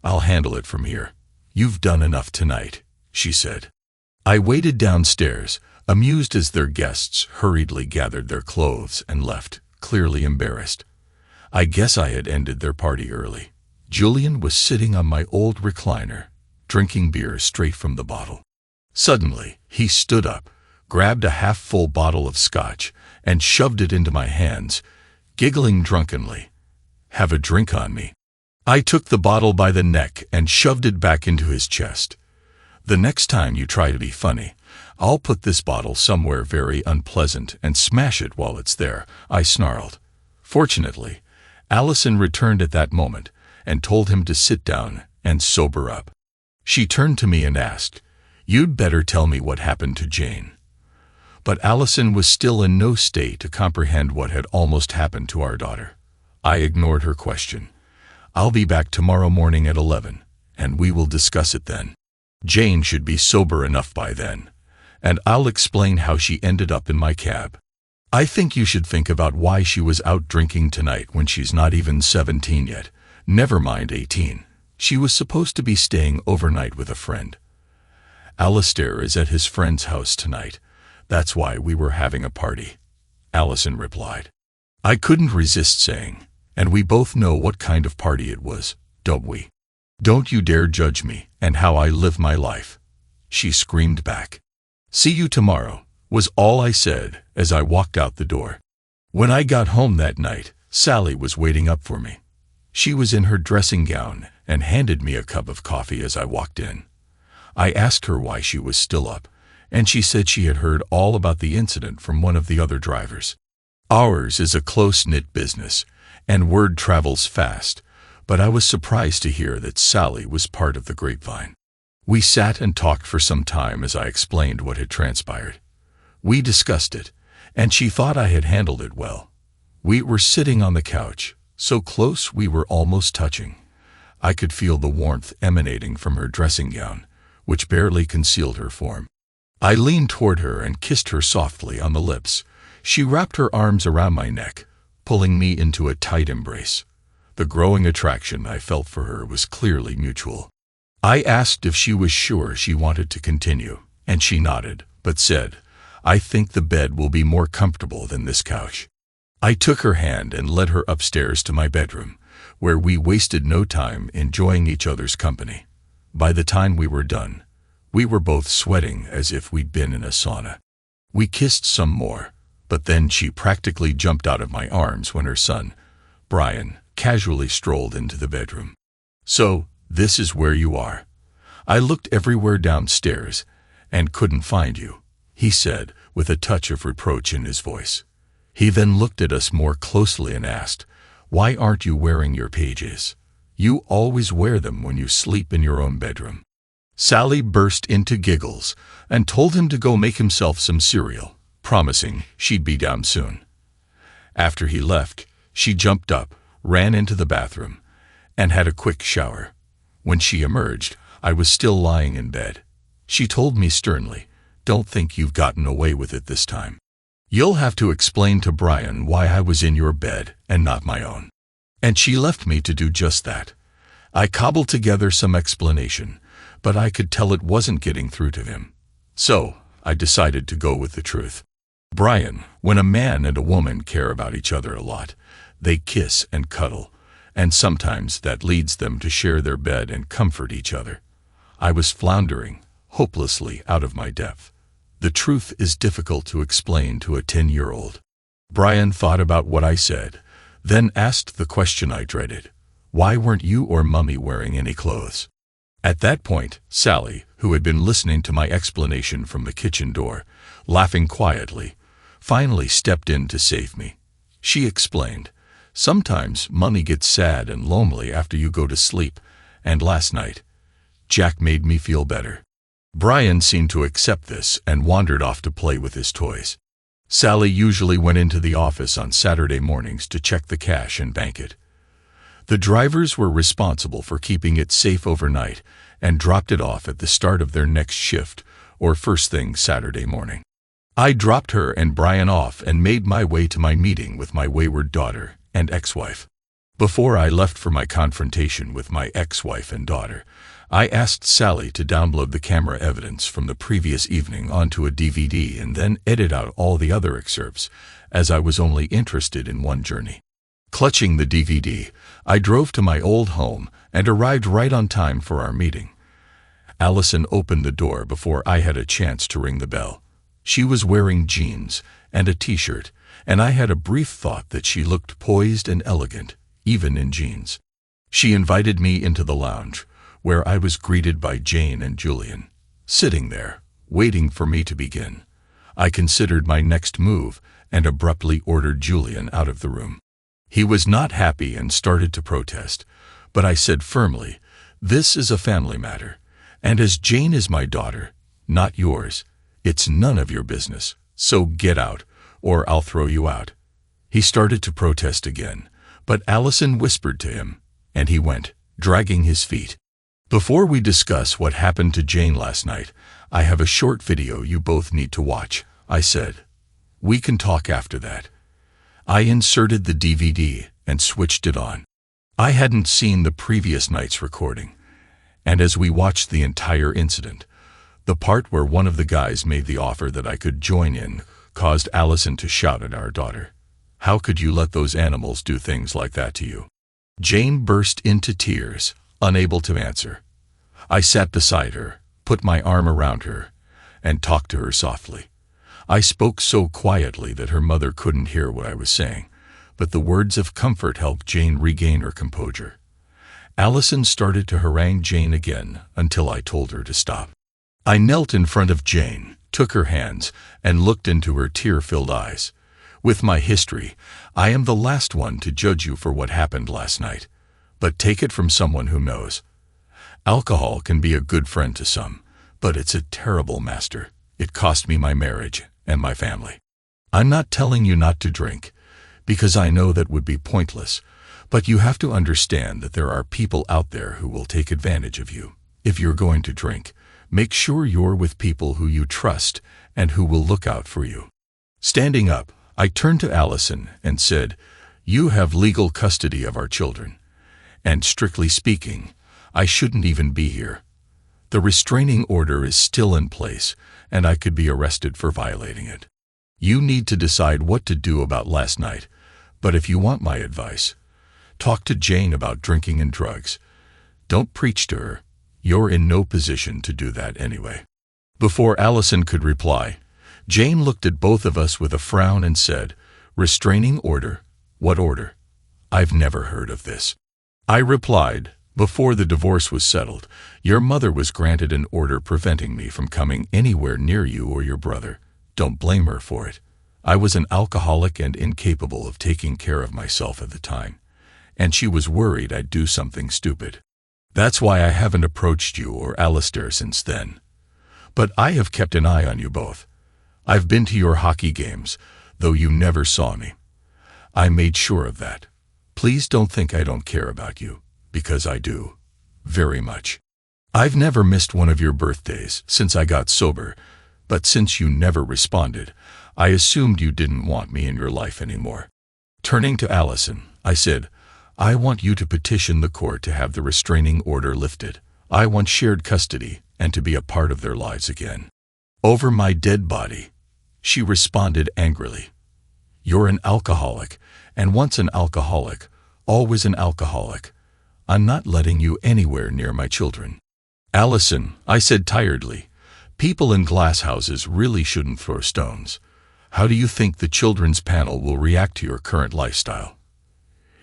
"I'll handle it from here. You've done enough tonight," she said. I waited downstairs, amused as their guests hurriedly gathered their clothes and left, clearly embarrassed. I guess I had ended their party early. Julian was sitting on my old recliner, drinking beer straight from the bottle. Suddenly, he stood up, grabbed a half-full bottle of scotch, and shoved it into my hands, giggling drunkenly. "Have a drink on me." I took the bottle by the neck and shoved it back into his chest. "The next time you try to be funny, I'll put this bottle somewhere very unpleasant and smash it while it's there," I snarled. Fortunately, Allison returned at that moment and told him to sit down and sober up. She turned to me and asked, "You'd better tell me what happened to Jane." But Allison was still in no state to comprehend what had almost happened to our daughter. I ignored her question. "I'll be back tomorrow morning at 11, and we will discuss it then. Jane should be sober enough by then, and I'll explain how she ended up in my cab. I think you should think about why she was out drinking tonight when she's not even 17 yet. Never mind 18. She was supposed to be staying overnight with a friend. Alistair is at his friend's house tonight. That's why we were having a party," Allison replied. I couldn't resist saying, "And we both know what kind of party it was, don't we? Don't you dare judge me and how I live my life," she screamed back. "See you tomorrow," was all I said as I walked out the door. When I got home that night, Sally was waiting up for me. She was in her dressing gown and handed me a cup of coffee as I walked in. I asked her why she was still up, and she said she had heard all about the incident from one of the other drivers. Ours is a close-knit business, and word travels fast, but I was surprised to hear that Sally was part of the grapevine. We sat and talked for some time as I explained what had transpired. We discussed it, and she thought I had handled it well. We were sitting on the couch, so close we were almost touching. I could feel the warmth emanating from her dressing gown, which barely concealed her form. I leaned toward her and kissed her softly on the lips. She wrapped her arms around my neck, pulling me into a tight embrace. The growing attraction I felt for her was clearly mutual. I asked if she was sure she wanted to continue, and she nodded, but said, "I think the bed will be more comfortable than this couch." I took her hand and led her upstairs to my bedroom, where we wasted no time enjoying each other's company. By the time we were done, we were both sweating as if we'd been in a sauna. We kissed some more, but then she practically jumped out of my arms when her son, Brian, casually strolled into the bedroom. "So, this is where you are. I looked everywhere downstairs and couldn't find you," he said with a touch of reproach in his voice. He then looked at us more closely and asked, "Why aren't you wearing your pages? You always wear them when you sleep in your own bedroom." Sally burst into giggles and told him to go make himself some cereal, promising she'd be down soon. After he left, she jumped up, ran into the bathroom, and had a quick shower. When she emerged, I was still lying in bed. She told me sternly, "Don't think you've gotten away with it this time. You'll have to explain to Brian why I was in your bed and not my own." And she left me to do just that. I cobbled together some explanation, but I could tell it wasn't getting through to him. So, I decided to go with the truth. "Brian, when a man and a woman care about each other a lot, they kiss and cuddle, and sometimes that leads them to share their bed and comfort each other." I was floundering, hopelessly out of my depth. The truth is difficult to explain to a 10-year-old. Brian thought about what I said, then asked the question I dreaded. "Why weren't you or Mummy wearing any clothes?" At that point, Sally, who had been listening to my explanation from the kitchen door, laughing quietly, finally stepped in to save me. She explained, "Sometimes money gets sad and lonely after you go to sleep, and last night, Jack made me feel better." Brian seemed to accept this and wandered off to play with his toys. Sally usually went into the office on Saturday mornings to check the cash and bank it. The drivers were responsible for keeping it safe overnight and dropped it off at the start of their next shift or first thing Saturday morning. I dropped her and Brian off and made my way to my meeting with my wayward daughter and ex-wife. Before I left for my confrontation with my ex-wife and daughter, I asked Sally to download the camera evidence from the previous evening onto a DVD and then edit out all the other excerpts, as I was only interested in one journey. Clutching the DVD, I drove to my old home and arrived right on time for our meeting. Allison opened the door before I had a chance to ring the bell. She was wearing jeans and a t-shirt, and I had a brief thought that she looked poised and elegant, even in jeans. She invited me into the lounge, where I was greeted by Jane and Julian, sitting there, waiting for me to begin. I considered my next move and abruptly ordered Julian out of the room. He was not happy and started to protest, but I said firmly, "This is a family matter, and as Jane is my daughter, not yours, it's none of your business, so get out, or I'll throw you out." He started to protest again, but Allison whispered to him, and he went, dragging his feet. "Before we discuss what happened to Jane last night, I have a short video you both need to watch," I said. "We can talk after that." I inserted the DVD and switched it on. I hadn't seen the previous night's recording, and as we watched the entire incident, the part where one of the guys made the offer that I could join in caused Allison to shout at our daughter, "How could you let those animals do things like that to you?" Jane burst into tears, unable to answer. I sat beside her, put my arm around her, and talked to her softly. I spoke so quietly that her mother couldn't hear what I was saying, but the words of comfort helped Jane regain her composure. Allison started to harangue Jane again until I told her to stop. I knelt in front of Jane, took her hands, and looked into her tear-filled eyes. "With my history, I am the last one to judge you for what happened last night, but take it from someone who knows. Alcohol can be a good friend to some, but it's a terrible master. It cost me my marriage and my family. I'm not telling you not to drink, because I know that would be pointless, but you have to understand that there are people out there who will take advantage of you. If you're going to drink, make sure you're with people who you trust and who will look out for you." Standing up, I turned to Allison and said, "You have legal custody of our children, and strictly speaking, I shouldn't even be here. The restraining order is still in place, and I could be arrested for violating it. You need to decide what to do about last night, but if you want my advice, talk to Jane about drinking and drugs. Don't preach to her. You're in no position to do that anyway." Before Allison could reply, Jane looked at both of us with a frown and said, "Restraining order? What order? I've never heard of this." I replied, "Before the divorce was settled, your mother was granted an order preventing me from coming anywhere near you or your brother. Don't blame her for it. I was an alcoholic and incapable of taking care of myself at the time, and she was worried I'd do something stupid. That's why I haven't approached you or Alistair since then. But I have kept an eye on you both. I've been to your hockey games, though you never saw me. I made sure of that. Please don't think I don't care about you, because I do. Very much. I've never missed one of your birthdays since I got sober, but since you never responded, I assumed you didn't want me in your life anymore." Turning to Allison, I said, "I want you to petition the court to have the restraining order lifted. I want shared custody and to be a part of their lives again." "Over my dead body," she responded angrily. "You're an alcoholic, and once an alcoholic, always an alcoholic. I'm not letting you anywhere near my children." "Allison," I said tiredly, "people in glass houses really shouldn't throw stones. How do you think the children's panel will react to your current lifestyle?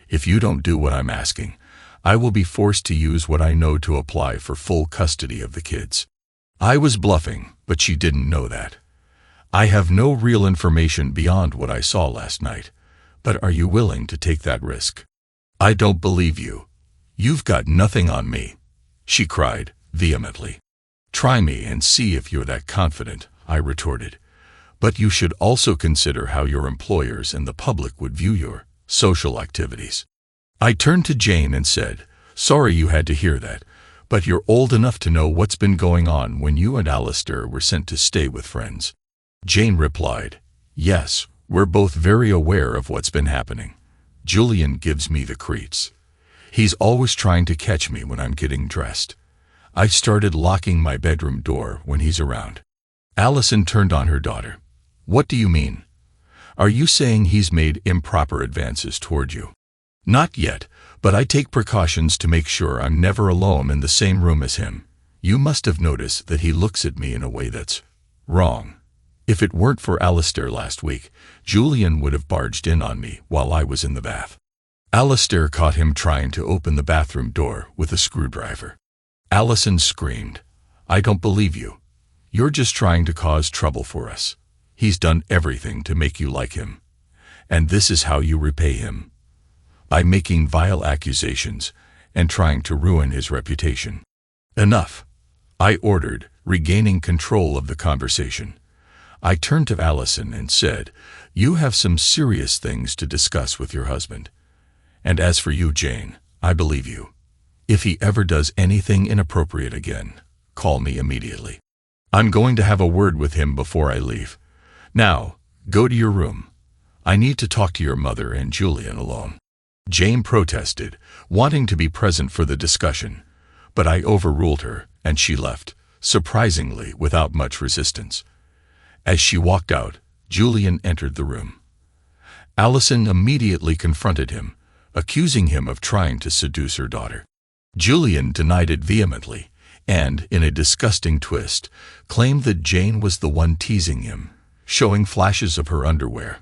If you don't do what I'm asking, I will be forced to use what I know to apply for full custody of the kids." I was bluffing, but she didn't know that. I have no real information beyond what I saw last night, but are you willing to take that risk? I don't believe you. You've got nothing on me, she cried vehemently. Try me and see if you're that confident, I retorted. But you should also consider how your employers and the public would view your social activities. I turned to Jane and said, sorry you had to hear that, but you're old enough to know what's been going on when you and Alistair were sent to stay with friends. Jane replied, yes, we're both very aware of what's been happening. Julian gives me the creeps. He's always trying to catch me when I'm getting dressed. I started locking my bedroom door when he's around. Allison turned on her daughter. What do you mean? Are you saying he's made improper advances toward you? Not yet, but I take precautions to make sure I'm never alone in the same room as him. You must have noticed that he looks at me in a way that's wrong. If it weren't for Alistair last week, Julian would have barged in on me while I was in the bath. Alistair caught him trying to open the bathroom door with a screwdriver. Allison screamed, I don't believe you. You're just trying to cause trouble for us. He's done everything to make you like him. And this is how you repay him. By making vile accusations and trying to ruin his reputation. Enough, I ordered, regaining control of the conversation. I turned to Allison and said, you have some serious things to discuss with your husband. And as for you, Jane, I believe you. If he ever does anything inappropriate again, call me immediately. I'm going to have a word with him before I leave. Now, go to your room. I need to talk to your mother and Julian alone. Jane protested, wanting to be present for the discussion, but I overruled her, and she left, surprisingly without much resistance. As she walked out, Julian entered the room. Allison immediately confronted him, accusing him of trying to seduce her daughter. Julian denied it vehemently, and, in a disgusting twist, claimed that Jane was the one teasing him, showing flashes of her underwear.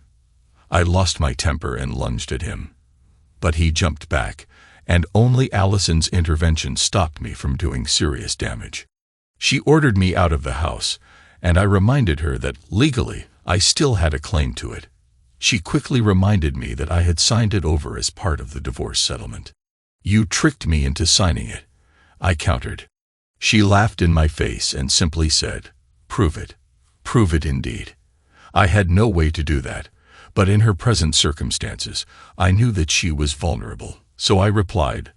I lost my temper and lunged at him. But he jumped back, and only Allison's intervention stopped me from doing serious damage. She ordered me out of the house, and I reminded her that, legally, I still had a claim to it. She quickly reminded me that I had signed it over as part of the divorce settlement. You tricked me into signing it, I countered. She laughed in my face and simply said, prove it. Prove it indeed. I had no way to do that, but in her present circumstances, I knew that she was vulnerable, so I replied,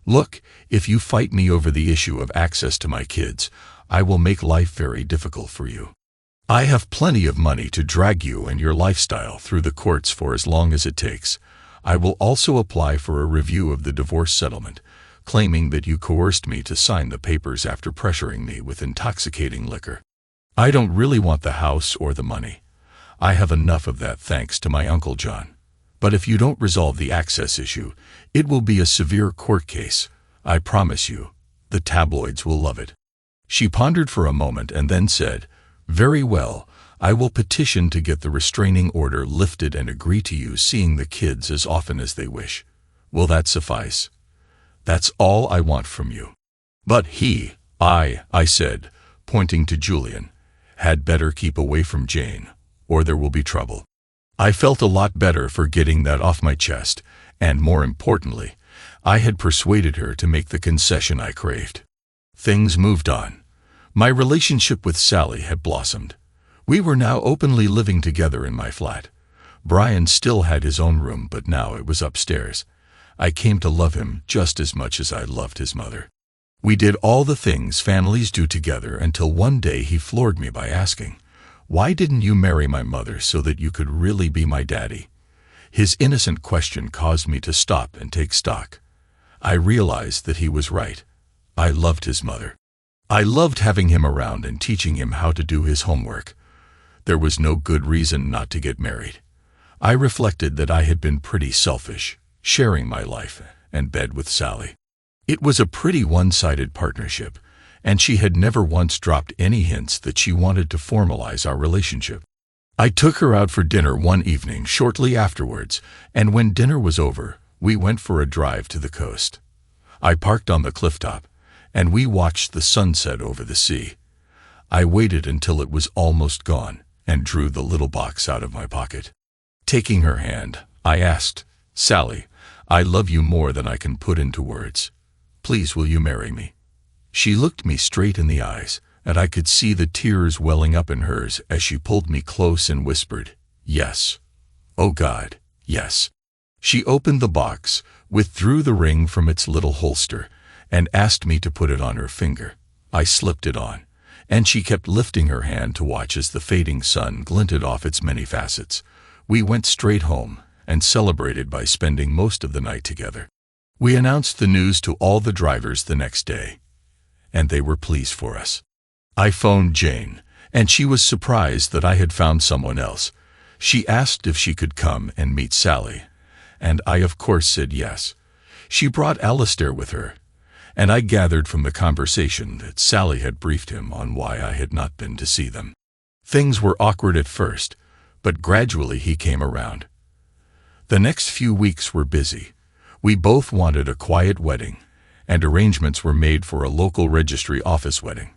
look, if you fight me over the issue of access to my kids, I will make life very difficult for you. I have plenty of money to drag you and your lifestyle through the courts for as long as it takes. I will also apply for a review of the divorce settlement, claiming that you coerced me to sign the papers after pressuring me with intoxicating liquor. I don't really want the house or the money. I have enough of that thanks to my Uncle John. But if you don't resolve the access issue, it will be a severe court case. I promise you. The tabloids will love it. She pondered for a moment and then said, very well, I will petition to get the restraining order lifted and agree to you seeing the kids as often as they wish. Will that suffice? That's all I want from you. But I said, pointing to Julian, had better keep away from Jane, or there will be trouble. I felt a lot better for getting that off my chest, and more importantly, I had persuaded her to make the concession I craved. Things moved on. My relationship with Sally had blossomed. We were now openly living together in my flat. Brian still had his own room, but now it was upstairs. I came to love him just as much as I loved his mother. We did all the things families do together until one day he floored me by asking, why didn't you marry my mother so that you could really be my daddy? His innocent question caused me to stop and take stock. I realized that he was right. I loved his mother. I loved having him around and teaching him how to do his homework. There was no good reason not to get married. I reflected that I had been pretty selfish, sharing my life and bed with Sally. It was a pretty one-sided partnership, and she had never once dropped any hints that she wanted to formalize our relationship. I took her out for dinner one evening shortly afterwards, and when dinner was over, we went for a drive to the coast. I parked on the clifftop, and we watched the sunset over the sea. I waited until it was almost gone, and drew the little box out of my pocket. Taking her hand, I asked, "Sally, I love you more than I can put into words. Please, will you marry me?" She looked me straight in the eyes, and I could see the tears welling up in hers as she pulled me close and whispered, "Yes. Oh God, yes." She opened the box, withdrew the ring from its little holster, and asked me to put it on her finger. I slipped it on, and she kept lifting her hand to watch as the fading sun glinted off its many facets. We went straight home and celebrated by spending most of the night together. We announced the news to all the drivers the next day, and they were pleased for us. I phoned Jane, and she was surprised that I had found someone else. She asked if she could come and meet Sally, and I of course said yes. She brought Alistair with her, and I gathered from the conversation that Sally had briefed him on why I had not been to see them. Things were awkward at first, but gradually he came around. The next few weeks were busy. We both wanted a quiet wedding, and arrangements were made for a local registry office wedding.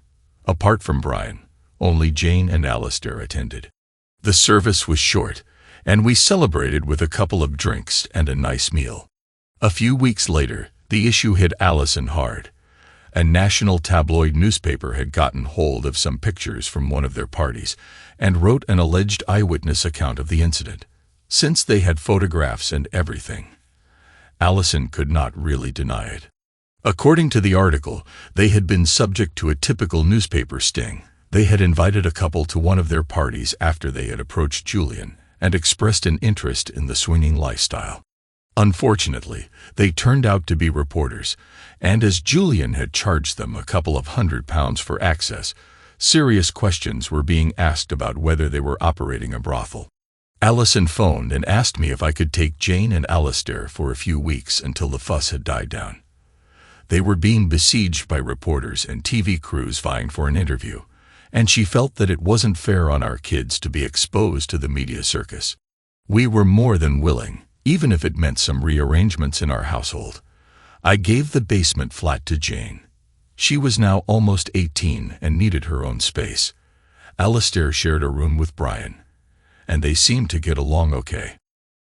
Apart from Brian, only Jane and Alistair attended. The service was short, and we celebrated with a couple of drinks and a nice meal. A few weeks later, the issue hit Allison hard. A national tabloid newspaper had gotten hold of some pictures from one of their parties and wrote an alleged eyewitness account of the incident. Since they had photographs and everything, Allison could not really deny it. According to the article, they had been subject to a typical newspaper sting. They had invited a couple to one of their parties after they had approached Julian and expressed an interest in the swinging lifestyle. Unfortunately, they turned out to be reporters, and as Julian had charged them a couple of £100 for access, serious questions were being asked about whether they were operating a brothel. Allison phoned and asked me if I could take Jane and Alistair for a few weeks until the fuss had died down. They were being besieged by reporters and TV crews vying for an interview, and she felt that it wasn't fair on our kids to be exposed to the media circus. We were more than willing, even if it meant some rearrangements in our household. I gave the basement flat to Jane. She was now almost 18 and needed her own space. Alistair shared a room with Brian, and they seemed to get along okay.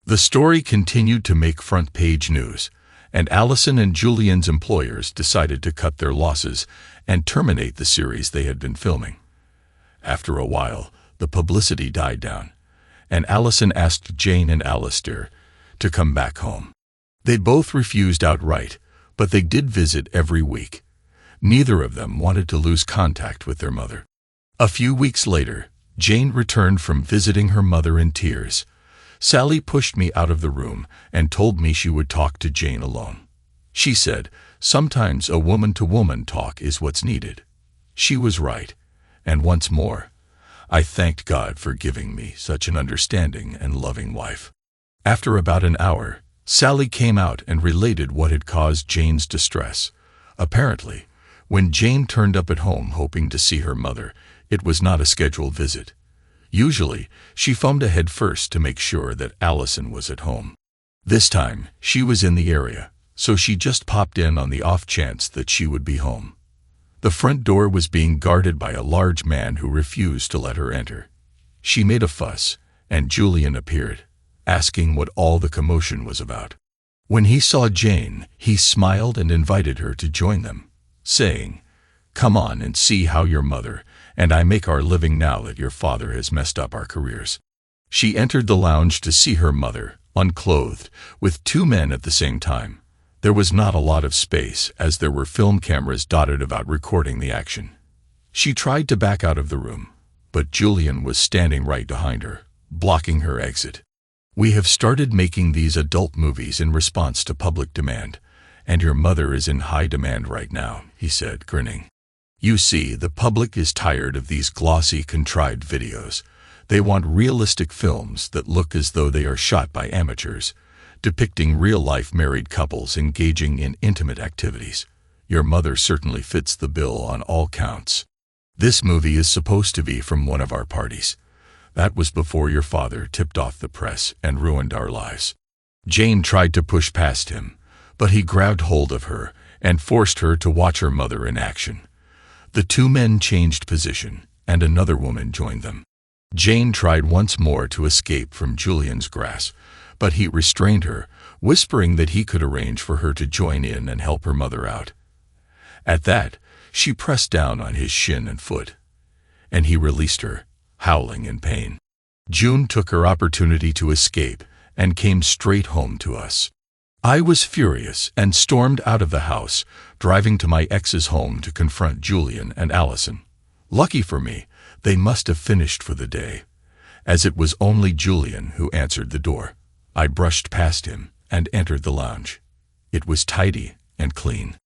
The story continued to make front-page news, and Allison and Julian's employers decided to cut their losses and terminate the series they had been filming. After a while, the publicity died down, and Allison asked Jane and Alistair to come back home. They both refused outright, but they did visit every week. Neither of them wanted to lose contact with their mother. A few weeks later, Jane returned from visiting her mother in tears. Sally pushed me out of the room and told me she would talk to Jane alone. She said, "Sometimes a woman-to-woman talk is what's needed." She was right, and once more, I thanked God for giving me such an understanding and loving wife. After about an hour, Sally came out and related what had caused Jane's distress. Apparently, when Jane turned up at home hoping to see her mother, it was not a scheduled visit. Usually, she phoned ahead first to make sure that Allison was at home. This time, she was in the area, so she just popped in on the off chance that she would be home. The front door was being guarded by a large man who refused to let her enter. She made a fuss, and Julian appeared, asking what all the commotion was about. When he saw Jane, he smiled and invited her to join them, saying, "Come on and see how your mother and I make our living now that your father has messed up our careers." She entered the lounge to see her mother, unclothed, with two men at the same time. There was not a lot of space, as there were film cameras dotted about recording the action. She tried to back out of the room, but Julian was standing right behind her, blocking her exit. "We have started making these adult movies in response to public demand, and your mother is in high demand right now," he said, grinning. "You see, the public is tired of these glossy, contrived videos. They want realistic films that look as though they are shot by amateurs, depicting real-life married couples engaging in intimate activities. Your mother certainly fits the bill on all counts. This movie is supposed to be from one of our parties. That was before your father tipped off the press and ruined our lives." Jane tried to push past him, but he grabbed hold of her and forced her to watch her mother in action. The two men changed position, and another woman joined them. Jane tried once more to escape from Julian's grasp, but he restrained her, whispering that he could arrange for her to join in and help her mother out. At that, she pressed down on his shin and foot, and he released her, howling in pain. June took her opportunity to escape and came straight home to us. I was furious and stormed out of the house, driving to my ex's home to confront Julian and Allison. Lucky for me, they must have finished for the day, as it was only Julian who answered the door. I brushed past him and entered the lounge. It was tidy and clean.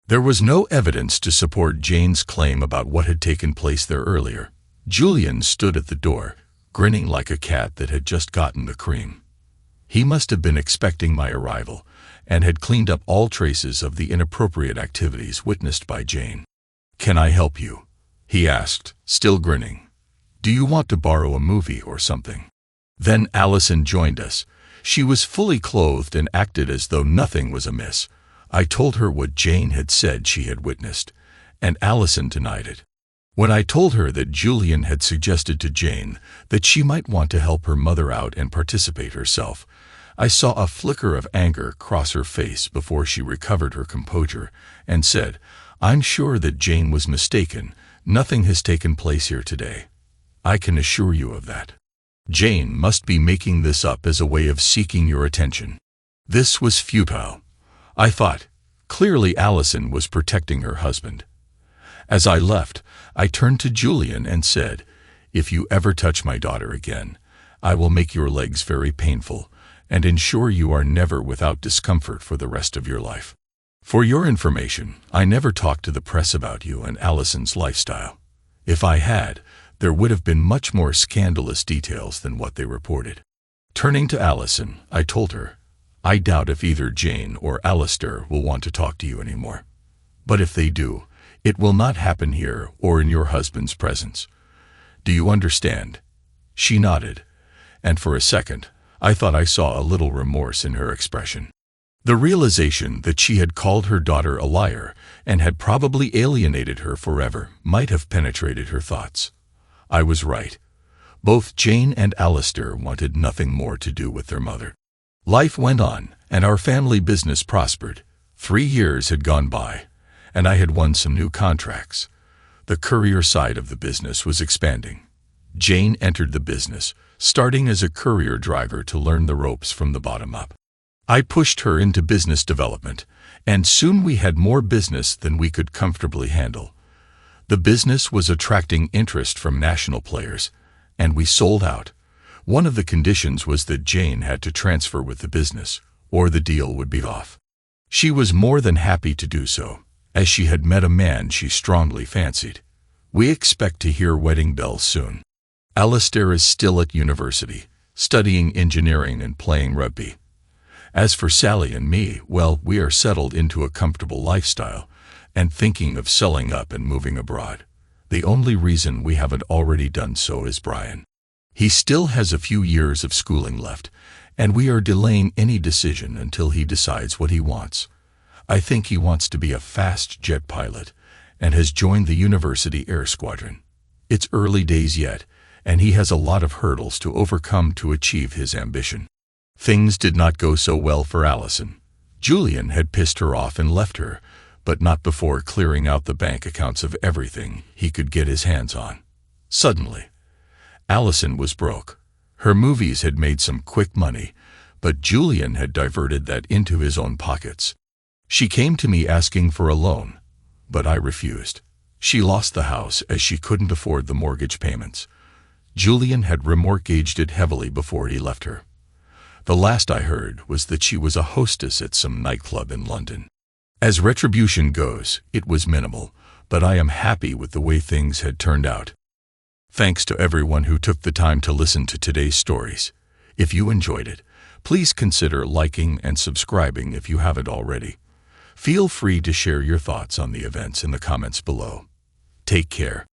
There was no evidence to support Jane's claim about what had taken place there earlier. Julian stood at the door, grinning like a cat that had just gotten the cream. He must have been expecting my arrival and had cleaned up all traces of the inappropriate activities witnessed by Jane. "Can I help you?" he asked, still grinning. "Do you want to borrow a movie or something?" Then Allison joined us. She was fully clothed and acted as though nothing was amiss. I told her what Jane had said she had witnessed, and Allison denied it. When I told her that Julian had suggested to Jane that she might want to help her mother out and participate herself, I saw a flicker of anger cross her face before she recovered her composure and said, "I'm sure that Jane was mistaken. Nothing has taken place here today. I can assure you of that. Jane must be making this up as a way of seeking your attention." This was futile, I thought. Clearly Allison was protecting her husband. As I left, I turned to Julian and said, "If you ever touch my daughter again, I will make your legs very painful and ensure you are never without discomfort for the rest of your life. For your information, I never talked to the press about you and Allison's lifestyle. If I had, there would have been much more scandalous details than what they reported." Turning to Allison, I told her, "I doubt if either Jane or Alistair will want to talk to you anymore. But if they do, it will not happen here or in your husband's presence. Do you understand?" She nodded, and for a second, I thought I saw a little remorse in her expression. The realization that she had called her daughter a liar and had probably alienated her forever might have penetrated her thoughts. I was right. Both Jane and Alistair wanted nothing more to do with their mother. Life went on, and our family business prospered. 3 years had gone by, and I had won some new contracts. The courier side of the business was expanding. Jane entered the business, starting as a courier driver to learn the ropes from the bottom up. I pushed her into business development, and soon we had more business than we could comfortably handle. The business was attracting interest from national players, and we sold out. One of the conditions was that Jane had to transfer with the business, or the deal would be off. She was more than happy to do so, as she had met a man she strongly fancied. We expect to hear wedding bells soon. Alistair is still at university, studying engineering and playing rugby. As for Sally and me, well, we are settled into a comfortable lifestyle and thinking of selling up and moving abroad. The only reason we haven't already done so is Brian. He still has a few years of schooling left, and we are delaying any decision until he decides what he wants. I think he wants to be a fast jet pilot and has joined the university air squadron. It's early days yet, and he has a lot of hurdles to overcome to achieve his ambition. Things did not go so well for Allison. Julian had pissed her off and left her, but not before clearing out the bank accounts of everything he could get his hands on. Suddenly, Allison was broke. Her movies had made some quick money, but Julian had diverted that into his own pockets. She came to me asking for a loan, but I refused. She lost the house as she couldn't afford the mortgage payments. Julian had remortgaged it heavily before he left her. The last I heard was that she was a hostess at some nightclub in London. As retribution goes, it was minimal, but I am happy with the way things had turned out. Thanks to everyone who took the time to listen to today's stories. If you enjoyed it, please consider liking and subscribing if you haven't already. Feel free to share your thoughts on the events in the comments below. Take care.